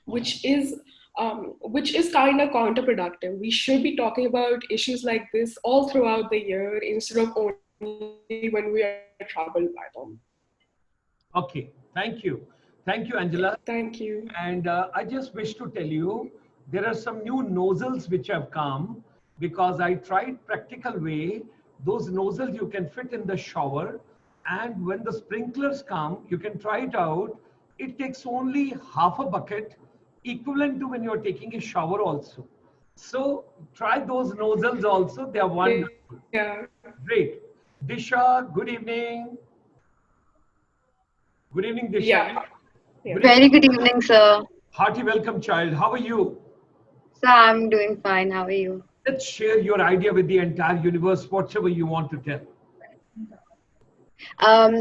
which is kind of counterproductive. We should be talking about issues like this all throughout the year instead of only when we are troubled by them. Okay, thank you. Thank you, Angela. Thank you. And I just wish to tell you, there are some new nozzles which have come because I tried practical way. Those nozzles you can fit in the shower, and when the sprinklers come, you can try it out. It takes only half a bucket, equivalent to when you're taking a shower also. So try those nozzles also. They are wonderful. Yeah. Great. Disha, good evening. Good evening, Disha. Yeah. Good Very evening. good evening, sir. Hearty welcome, child. How are you? Sir, I'm doing fine. How are you? Let's share your idea with the entire universe, whatever you want to tell.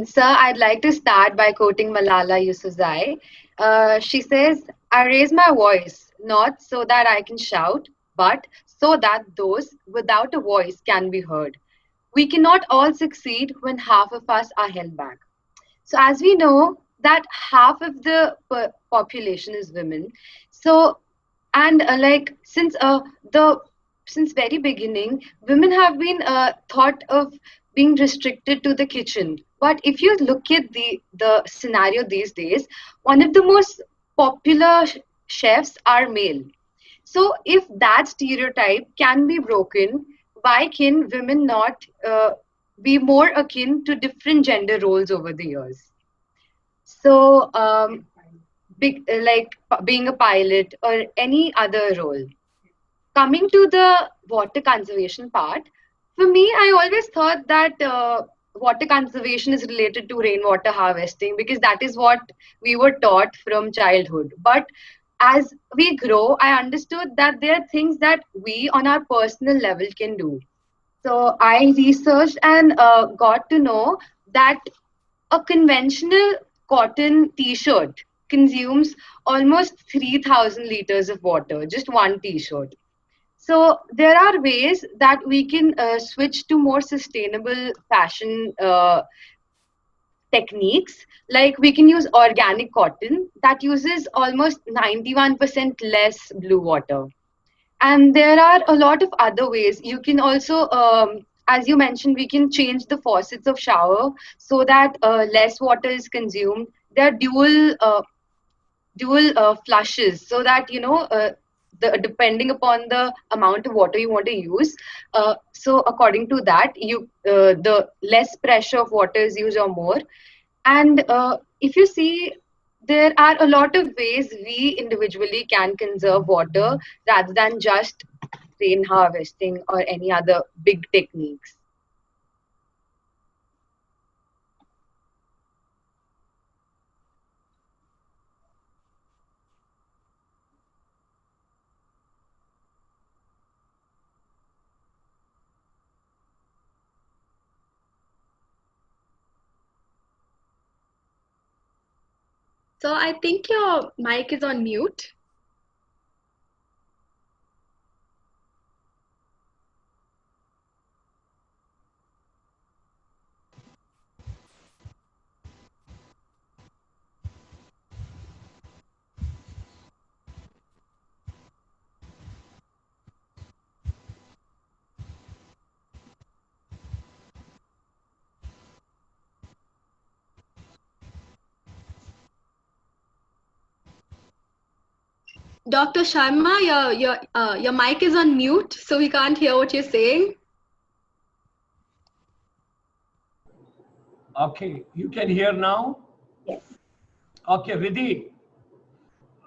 Sir, I'd like to start by quoting Malala Yousafzai. She says, I raise my voice not so that I can shout, but so that those without a voice can be heard. We cannot all succeed when half of us are held back. So, as we know, that half of the population is women. So, and the since very beginning, women have been thought of being restricted to the kitchen. But if you look at the scenario these days, one of the most popular chefs are male. So if that stereotype can be broken, why can women not be more akin to different gender roles over the years? So being a pilot or any other role. Coming to the water conservation part, for me, I always thought that water conservation is related to rainwater harvesting because that is what we were taught from childhood. But as we grow, I understood that there are things that we on our personal level can do. So I researched and got to know that a conventional cotton t-shirt consumes almost 3,000 liters of water, just one t-shirt. So there are ways that we can switch to more sustainable fashion techniques. Like we can use organic cotton that uses almost 91% less blue water. And there are a lot of other ways. You can also, as you mentioned, we can change the faucets of shower so that less water is consumed. There are dual flushes so that depending upon the amount of water you want to use, so according to that the less pressure of water is used or more. And if you see, there are a lot of ways we individually can conserve water rather than just rain harvesting or any other big techniques. So I think your mic is on mute. Dr. Sharma, your mic is on mute, so we can't hear what you're saying. Okay, you can hear now? Yes. Okay, Riddhi.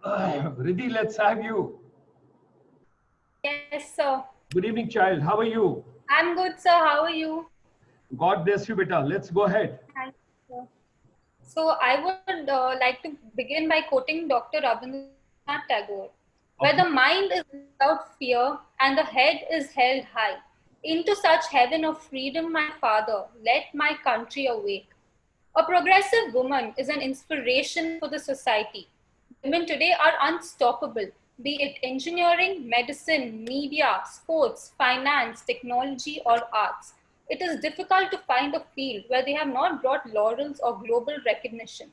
Riddhi, let's have you. Yes, sir. Good evening, child. How are you? I'm good, sir. How are you? God bless you, beta. Let's go ahead. Thank you, sir. So I would like to begin by quoting Dr. Rabindranath Tagore, where the mind is without fear and the head is held high. Into such heaven of freedom, my father, let my country awake. A progressive woman is an inspiration for the society. Women today are unstoppable, be it engineering, medicine, media, sports, finance, technology, or arts. It is difficult to find a field where they have not brought laurels or global recognition.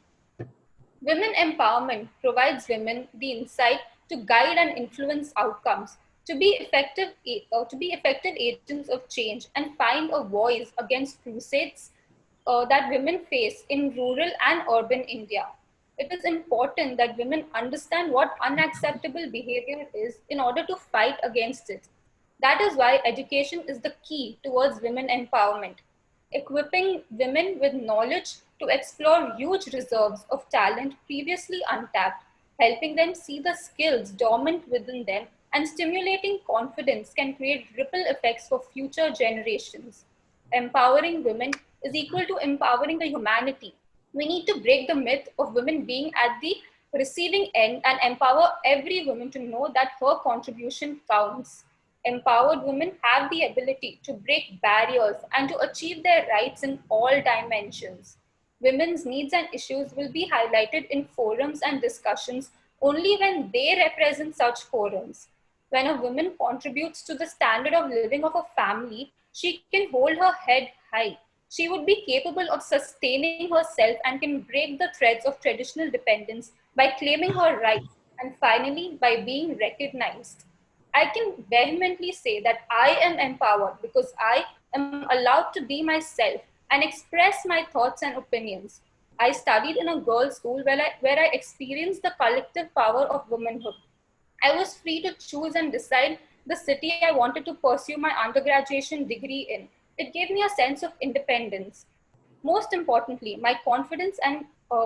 Women empowerment provides women the insight to guide and influence outcomes, to be effective agents of change and find a voice against crusades that women face in rural and urban India. It is important that women understand what unacceptable behavior is in order to fight against it. That is why education is the key towards women empowerment, equipping women with knowledge to explore huge reserves of talent previously untapped, helping them see the skills dormant within them, and stimulating confidence can create ripple effects for future generations. Empowering women is equal to empowering the humanity. We need to break the myth of women being at the receiving end and empower every woman to know that her contribution counts. Empowered women have the ability to break barriers and to achieve their rights in all dimensions. Women's needs and issues will be highlighted in forums and discussions only when they represent such forums. When a woman contributes to the standard of living of a family, she can hold her head high. She would be capable of sustaining herself and can break the threads of traditional dependence by claiming her rights and finally by being recognized. I can vehemently say that I am empowered because I am allowed to be myself and express my thoughts and opinions. I studied in a girls' school where I experienced the collective power of womanhood. I was free to choose and decide the city I wanted to pursue my undergraduation degree in. It gave me a sense of independence. Most importantly, my confidence and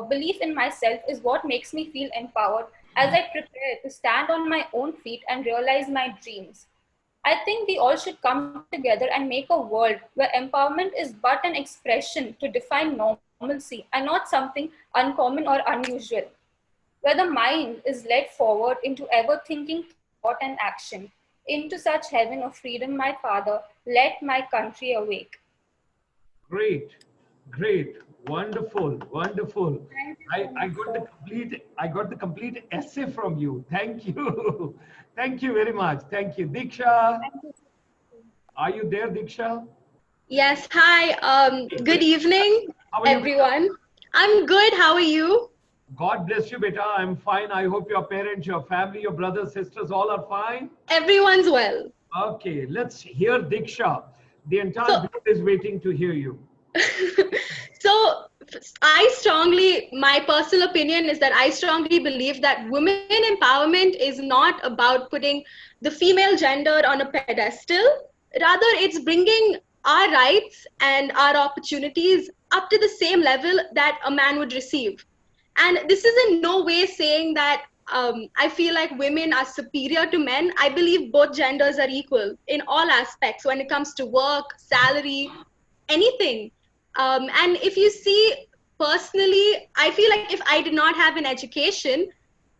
belief in myself is what makes me feel empowered as I prepare to stand on my own feet and realize my dreams. I think we all should come together and make a world where empowerment is but an expression to define normalcy and not something uncommon or unusual, where the mind is led forward into ever thinking thought and action. Into such heaven of freedom, my father, let my country awake. Great, great, wonderful, wonderful. Thank you so I much, got the sir. complete essay from you. Thank you. Thank you very much. Thank you. Diksha, Thank you. are you there, Diksha? Yes, hi. Good evening, How are you, beta? everyone. I'm good. How are you? God bless you, beta. I'm fine. I hope your parents, your family, your brothers, sisters, all are fine. Everyone's well. Okay, let's hear Diksha. The entire So, group is waiting to hear you. so my personal opinion is that I strongly believe that women empowerment is not about putting the female gender on a pedestal. Rather, it's bringing our rights and our opportunities up to the same level that a man would receive. And this is in no way saying that I feel like women are superior to men. I believe both genders are equal in all aspects when it comes to work, salary, anything. And if you see personally, I feel like if I did not have an education,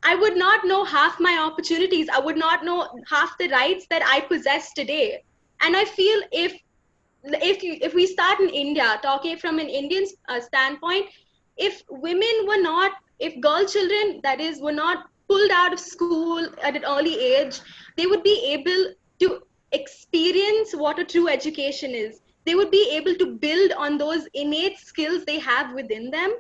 I would not know half my opportunities. I would not know half the rights that I possess today. And I feel if we start in India, talking from an Indian standpoint, if women were not if girl children, that is, were not pulled out of school at an early age, they would be able to experience what a true education is. They would be able to build on those innate skills they have within them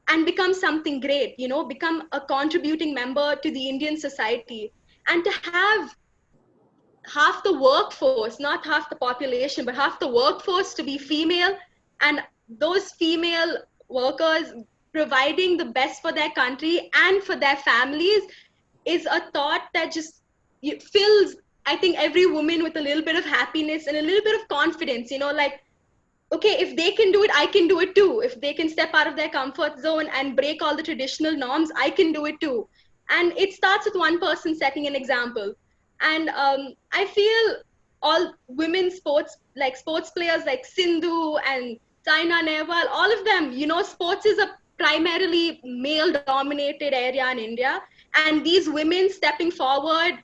and become something great, become a contributing member to the Indian society. And to have half the workforce, not half the population, but half the workforce to be female, and those female workers providing the best for their country and for their families, is a thought that just fills, I think, every woman with a little bit of happiness and a little bit of confidence, like, okay, if they can do it, I can do it too. If they can step out of their comfort zone and break all the traditional norms, I can do it too. And it starts with one person setting an example. And I feel all women sports players like Sindhu and Saina Nehwal, all of them, sports is a primarily male dominated area in India. And these women stepping forward,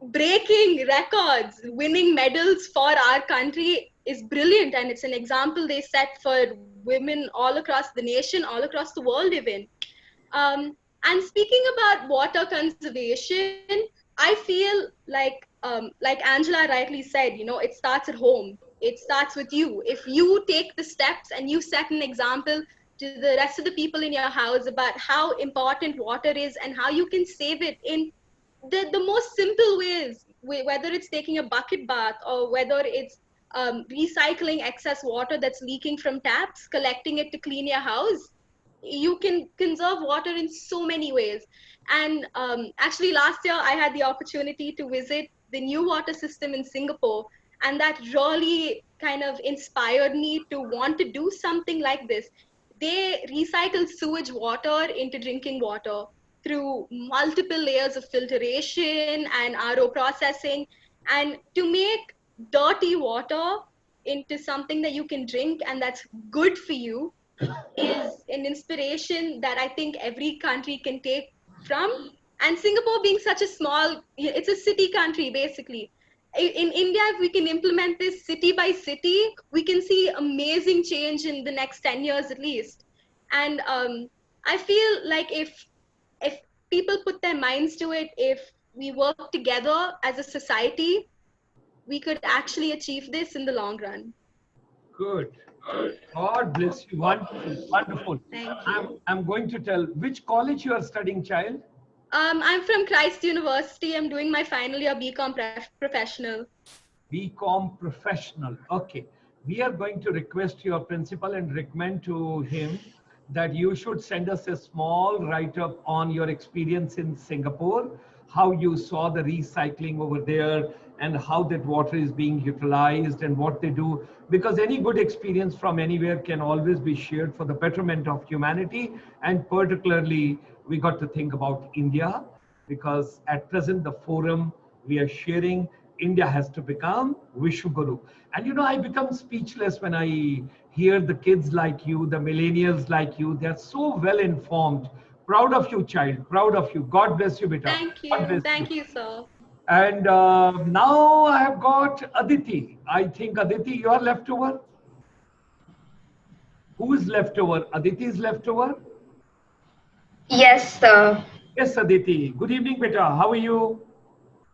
breaking records, winning medals for our country is brilliant. And it's an example they set for women all across the nation, all across the world even. And speaking about water conservation, I feel like Angela rightly said, it starts at home. It starts with you. If you take the steps and you set an example to the rest of the people in your house about how important water is and how you can save it in the most simple ways, whether it's taking a bucket bath or whether it's recycling excess water that's leaking from taps, collecting it to clean your house, you can conserve water in so many ways. And actually last year I had the opportunity to visit the new water system in Singapore, and that really kind of inspired me to want to do something like this. They recycle sewage water into drinking water through multiple layers of filtration and RO processing, and to make dirty water into something that you can drink and that's good for you is an inspiration that I think every country can take from. And Singapore being such a small, it's a city country basically. In India, if we can implement this city by city, we can see amazing change in the next 10 years at least. And I feel like if people put their minds to it, if we work together as a society, we could actually achieve this in the long run. Good. God bless you. Wonderful. Wonderful. Thank you. I'm going to tell which college you are studying, child. I'm from Christ University. I'm doing my final year BCom professional. BCom professional. Okay. We are going to request your principal and recommend to him that you should send us a small write-up on your experience in Singapore, how you saw the recycling over there and how that water is being utilized and what they do. Because any good experience from anywhere can always be shared for the betterment of humanity. And particularly, we got to think about India, because at present, the forum we are sharing, India has to become Vishwaguru. And I become speechless when I hear the kids like you, the millennials like you, they're so well informed. Proud of you, child. Proud of you. God bless you, beta. Thank you. Thank you, sir. And now I have got Aditi. I think Aditi, you are left over. Who is left over? Aditi is left over? Yes, sir. Yes, Aditi. Good evening, beta. How are you?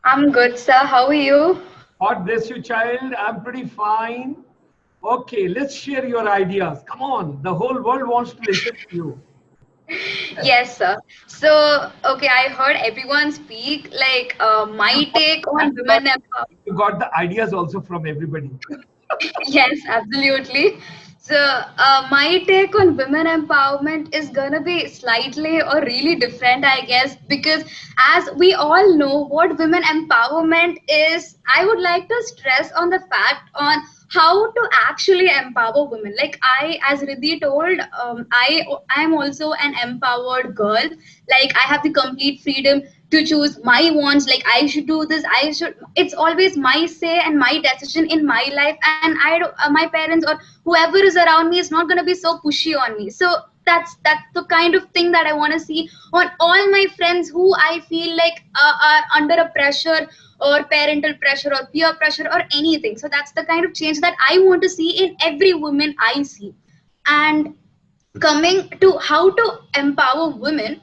I'm good, sir. How are you? God bless you, child. I'm pretty fine. Okay, let's share your ideas. Come on. The whole world wants to listen to you. Yes, sir. So, okay, I heard everyone speak. Like, my take on women empowerment. You got the ideas also from everybody. Yes, absolutely. So, my take on women empowerment is gonna be slightly or really different, I guess, because as we all know what women empowerment is, I would like to stress on the fact on how to actually empower women. Like as Riddhi told, I am also an empowered girl. Like I have the complete freedom to choose my wants. Like I should do this. It's always my say and my decision in my life. And I don't, my parents or whoever is around me is not gonna be so pushy on me. So that's the kind of thing that I want to see on all my friends who I feel like are under a pressure or parental pressure or peer pressure or anything. So that's the kind of change that I want to see in every woman I see. And coming to how to empower women,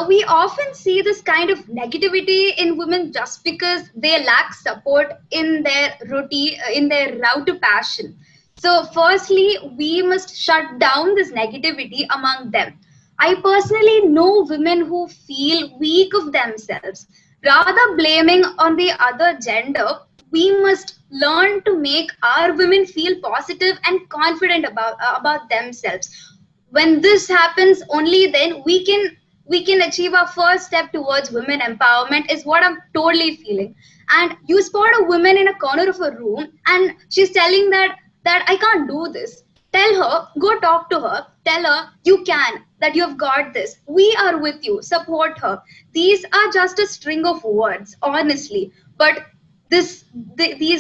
we often see this kind of negativity in women just because they lack support in their routine, in their route to passion. So, firstly, we must shut down this negativity among them. I personally know women who feel weak of themselves. Rather blaming on the other gender, we must learn to make our women feel positive and confident about themselves. When this happens, only then we can achieve our first step towards women empowerment, is what I'm totally feeling. And you spot a woman in a corner of a room and she's telling that I can't do this. Tell her, go talk to her, tell her you can, that you've got this, we are with you, support her. These are just a string of words, honestly, but these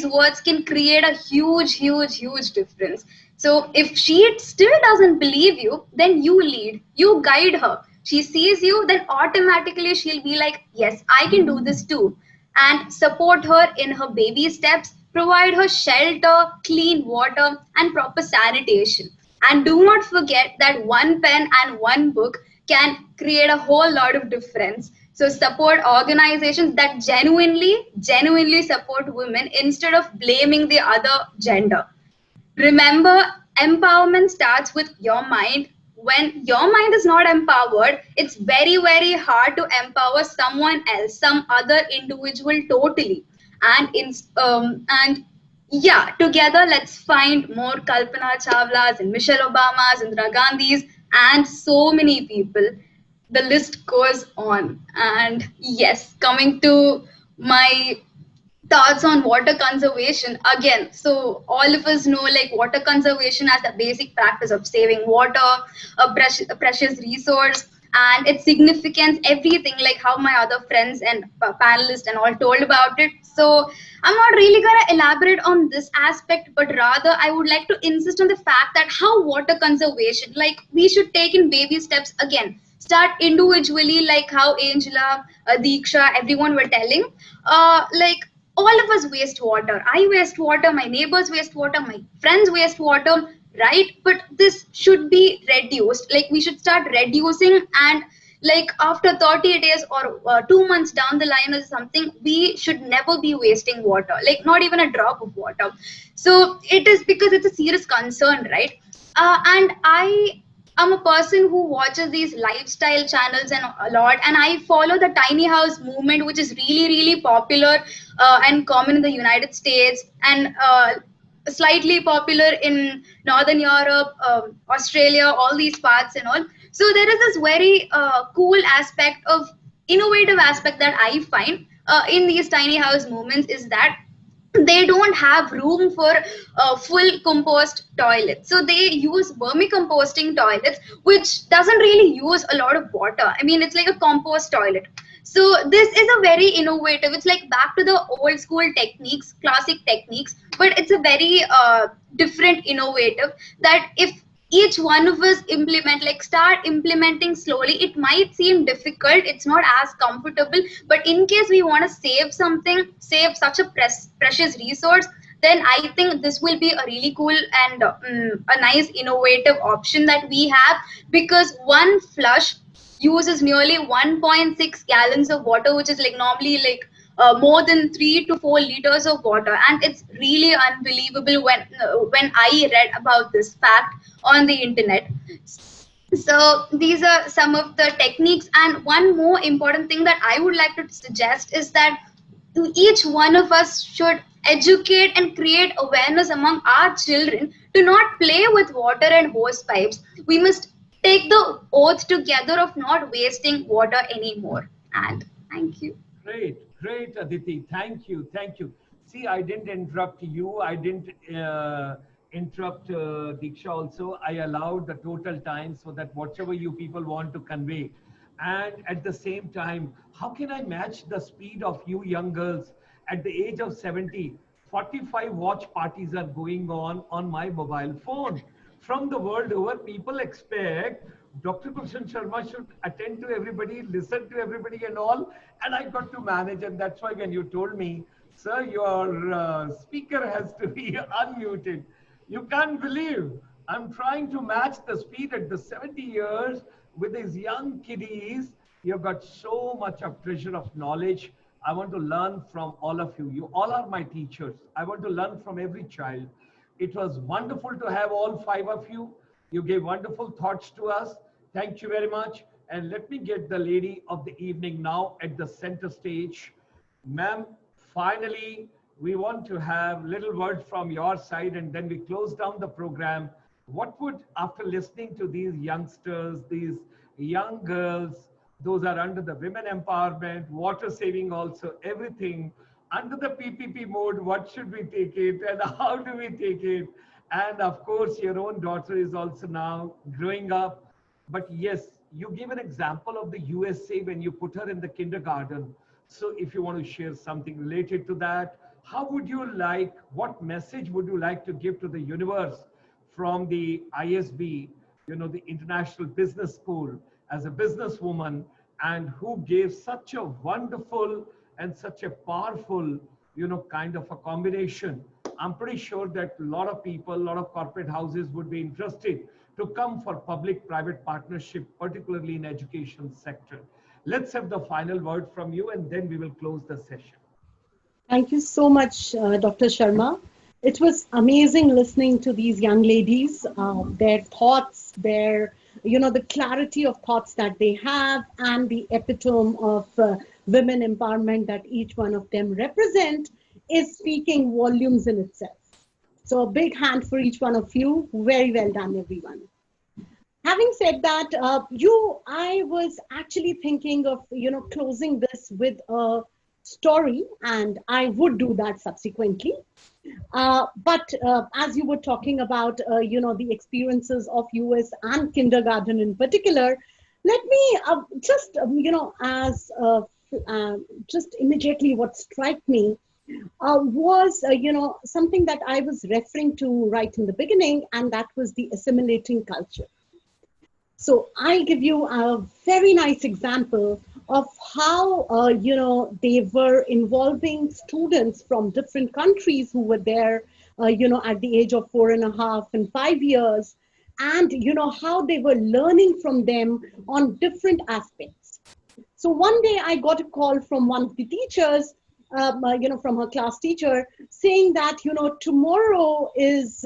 words can create a huge difference. So if she still doesn't believe you, then you lead, you guide her. She sees you, then automatically she'll be like, yes, I can do this too. And support her in her baby steps, provide her shelter, clean water, and proper sanitation. And do not forget that one pen and one book can create a whole lot of difference. So support organizations that genuinely support women instead of blaming the other gender. Remember, empowerment starts with your mind. When your mind is not empowered, it's very hard to empower someone else, some other individual totally. And yeah, together let's find more Kalpana Chawlas and Michelle Obamas, Indira Gandhis, and so many people. The list goes on. And yes, coming to my thoughts on water conservation again. So all of us know like water conservation as the basic practice of saving water, a precious resource, and its significance, everything, like how my other friends and panelists and all told about it. So I'm not really going to elaborate on this aspect, but rather I would like to insist on the fact that how water conservation, like we should take in baby steps again. Start individually, like how Angela, Deeksha, everyone were telling. Like all of us waste water. I waste water, my neighbors waste water, my friends waste water, right? But this should be reduced. Like we should start reducing, and like after 30 days or 2 months down the line or something, we should never be wasting water, like not even a drop of water. So it is because it's a serious concern, right? And I'm a person who watches these lifestyle channels and a lot, and I follow the tiny house movement, which is really popular and common in the United States, and slightly popular in Northern Europe, Australia, all these parts and all. So there is this very cool aspect of innovative aspect that I find in these tiny house movements, is that they don't have room for full compost toilets, so they use vermicomposting toilets, which doesn't really use a lot of water. I mean, it's like a compost toilet. So this is a very innovative, it's like back to the old school techniques, classic techniques, but it's a very different innovative, that if each one of us implement, like start implementing slowly, it might seem difficult, it's not as comfortable, but in case we want to save something, save such a precious resource, then I think this will be a really cool and a nice innovative option that we have, because one flush uses nearly 1.6 gallons of water, which is like normally like more than 3 to 4 liters of water. And it's really unbelievable when I read about this fact on the internet. So these are some of the techniques, and one more important thing that I would like to suggest is that each one of us should educate and create awareness among our children to not play with water and hose pipes. We must take the oath together of not wasting water anymore. And thank you. Great, Aditi. Thank you. See, I didn't interrupt you. I didn't interrupt Diksha also. I allowed the total time so that whatever you people want to convey. And at the same time, how can I match the speed of you young girls at the age of 70? 45 watch parties are going on my mobile phone. From the world over, people expect Dr. Gulshan Sharma should attend to everybody, listen to everybody and all. And I got to manage. And that's why when you told me, sir, your speaker has to be unmuted. You can't believe I'm trying to match the speed at the 70 years with these young kiddies. You've got so much of treasure of knowledge. I want to learn from all of you. You all are my teachers. I want to learn from every child. It was wonderful to have all five of you. You gave wonderful thoughts to us. Thank you very much. And let me get the lady of the evening now at the center stage. Ma'am, finally, we want to have little word from your side and then we close down the program. What would, after listening to these youngsters, these young girls, those are under the women empowerment, water saving also, everything, under the PPP mode, what should we take it and how do we take it? And of course, your own daughter is also now growing up. But yes, you give an example of the USA when you put her in the kindergarten. So if you want to share something related to that, how would you like, what message would you like to give to the universe from the ISB, you know, the International Business School, as a businesswoman, and who gave such a wonderful and such a powerful, you know, kind of a combination. I'm pretty sure that a lot of people, a lot of corporate houses would be interested to come for public-private partnership, particularly in education sector. Let's have the final word from you and then we will close the session. Thank you so much, Dr. Sharma. It was amazing listening to these young ladies, their thoughts, their, you know, the clarity of thoughts that they have and the epitome of women empowerment that each one of them represent is speaking volumes in itself. So a big hand for each one of you. Very well done, everyone. Having said that, I was actually thinking of, you know, closing this with a story, and I would do that subsequently. But as you were talking about, you know, the experiences of US and kindergarten in particular, let me just, you know, as just immediately what struck me was, you know, something that I was referring to right in the beginning, and that was the assimilating culture. So I'll give you a very nice example of how, you know, they were involving students from different countries who were there, you know, at the age of 4.5 and 5 years, and, you know, how they were learning from them on different aspects. So one day I got a call from one of the teachers, you know, from her class teacher, saying that, you know, tomorrow is,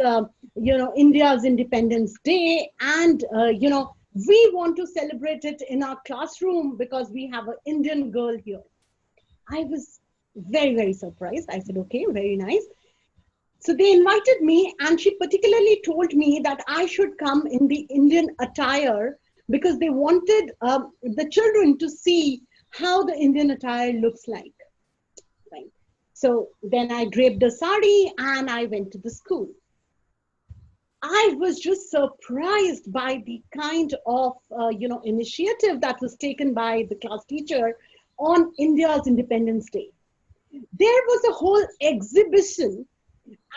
you know, India's Independence Day, and, you know, we want to celebrate it in our classroom because we have an Indian girl here. I was very, very surprised. I said, okay, very nice. So they invited me, and she particularly told me that I should come in the Indian attire because they wanted the children to see how the Indian attire looks like. Right. So then I draped a sari and I went to the school. I was just surprised by the kind of, you know, initiative that was taken by the class teacher on India's Independence Day. There was a whole exhibition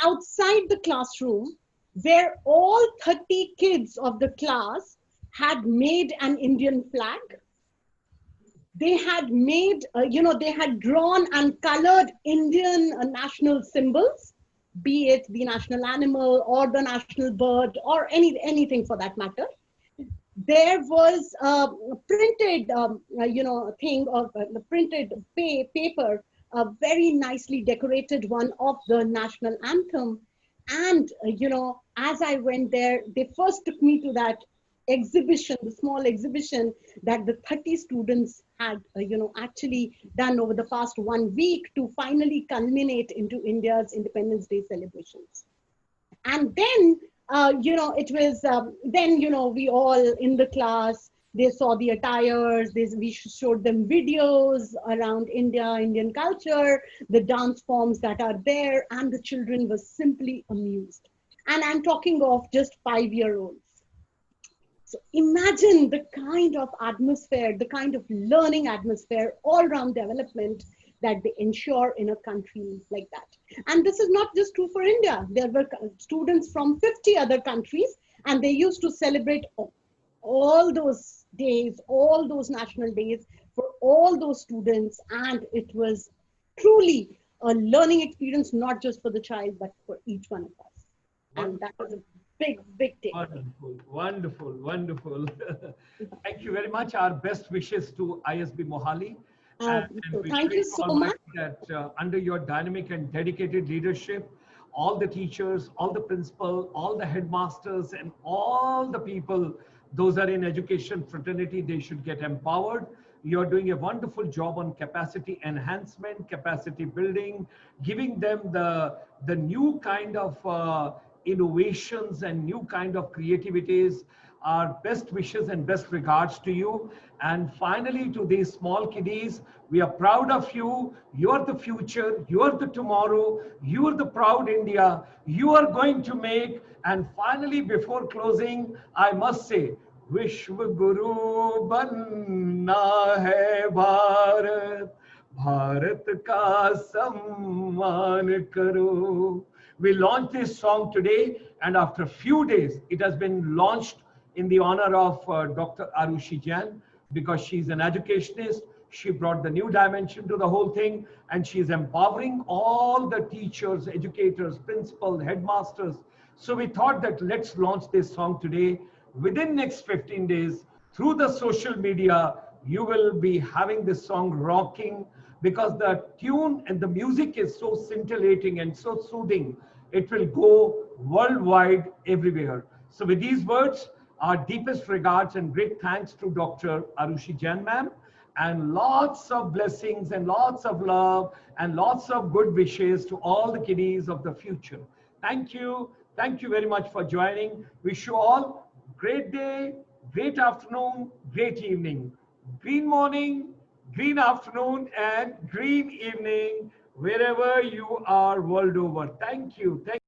outside the classroom where all 30 kids of the class had made an Indian flag. They had made, you know, they had drawn and colored Indian national symbols, be it the national animal or the national bird or anything for that matter. There was a printed, you know, thing of the printed paper, a very nicely decorated one of the national anthem. And, you know, as I went there, they first took me to that exhibition, the small exhibition that the 30 students had, you know, actually done over the past 1 week to finally culminate into India's Independence Day celebrations. And then, you know, it was, then, you know, we all in the class, they saw the attires, we showed them videos around India, Indian culture, the dance forms that are there, and the children were simply amused. And I'm talking of just 5-year-olds. So imagine the kind of atmosphere, the kind of learning atmosphere, all-round development that they ensure in a country like that. And this is not just true for India. There were students from 50 other countries, and they used to celebrate all those days, all those national days for all those students. And it was truly a learning experience, not just for the child, but for each one of us. And that was big thing. Wonderful, wonderful, wonderful. Thank you very much. Our best wishes to ISB Mohali. And we Thank pray you to so Almighty much. that under your dynamic and dedicated leadership, all the teachers, all the principal, all the headmasters, and all the people, those are in education fraternity, they should get empowered. You're doing a wonderful job on capacity enhancement, capacity building, giving them the new kind of innovations and new kind of creativities. Our best wishes and best regards to you. And finally, to these small kiddies, we are proud of you. You are the future. You are the tomorrow. You are the proud India. You are going to make. And finally, before closing, I must say, विश्व गुरु बनना है भारत, भारत का सम्मान करो. We launched this song today, and after a few days, it has been launched in the honor of Dr. Aarushi Jain, because she's an educationist. She brought the new dimension to the whole thing, and she's empowering all the teachers, educators, principals, headmasters. So we thought that let's launch this song today. Within next 15 days, through the social media, you will be having this song rocking, because the tune and the music is so scintillating and so soothing. It will go worldwide everywhere. So with these words, our deepest regards and great thanks to Dr. Aarushi Jain ma'am, and lots of blessings and lots of love and lots of good wishes to all the kiddies of the future. Thank you. Thank you very much for joining. Wish you all great day, great afternoon, great evening. Green morning, green afternoon, and green evening, wherever you are world over. Thank you. Thank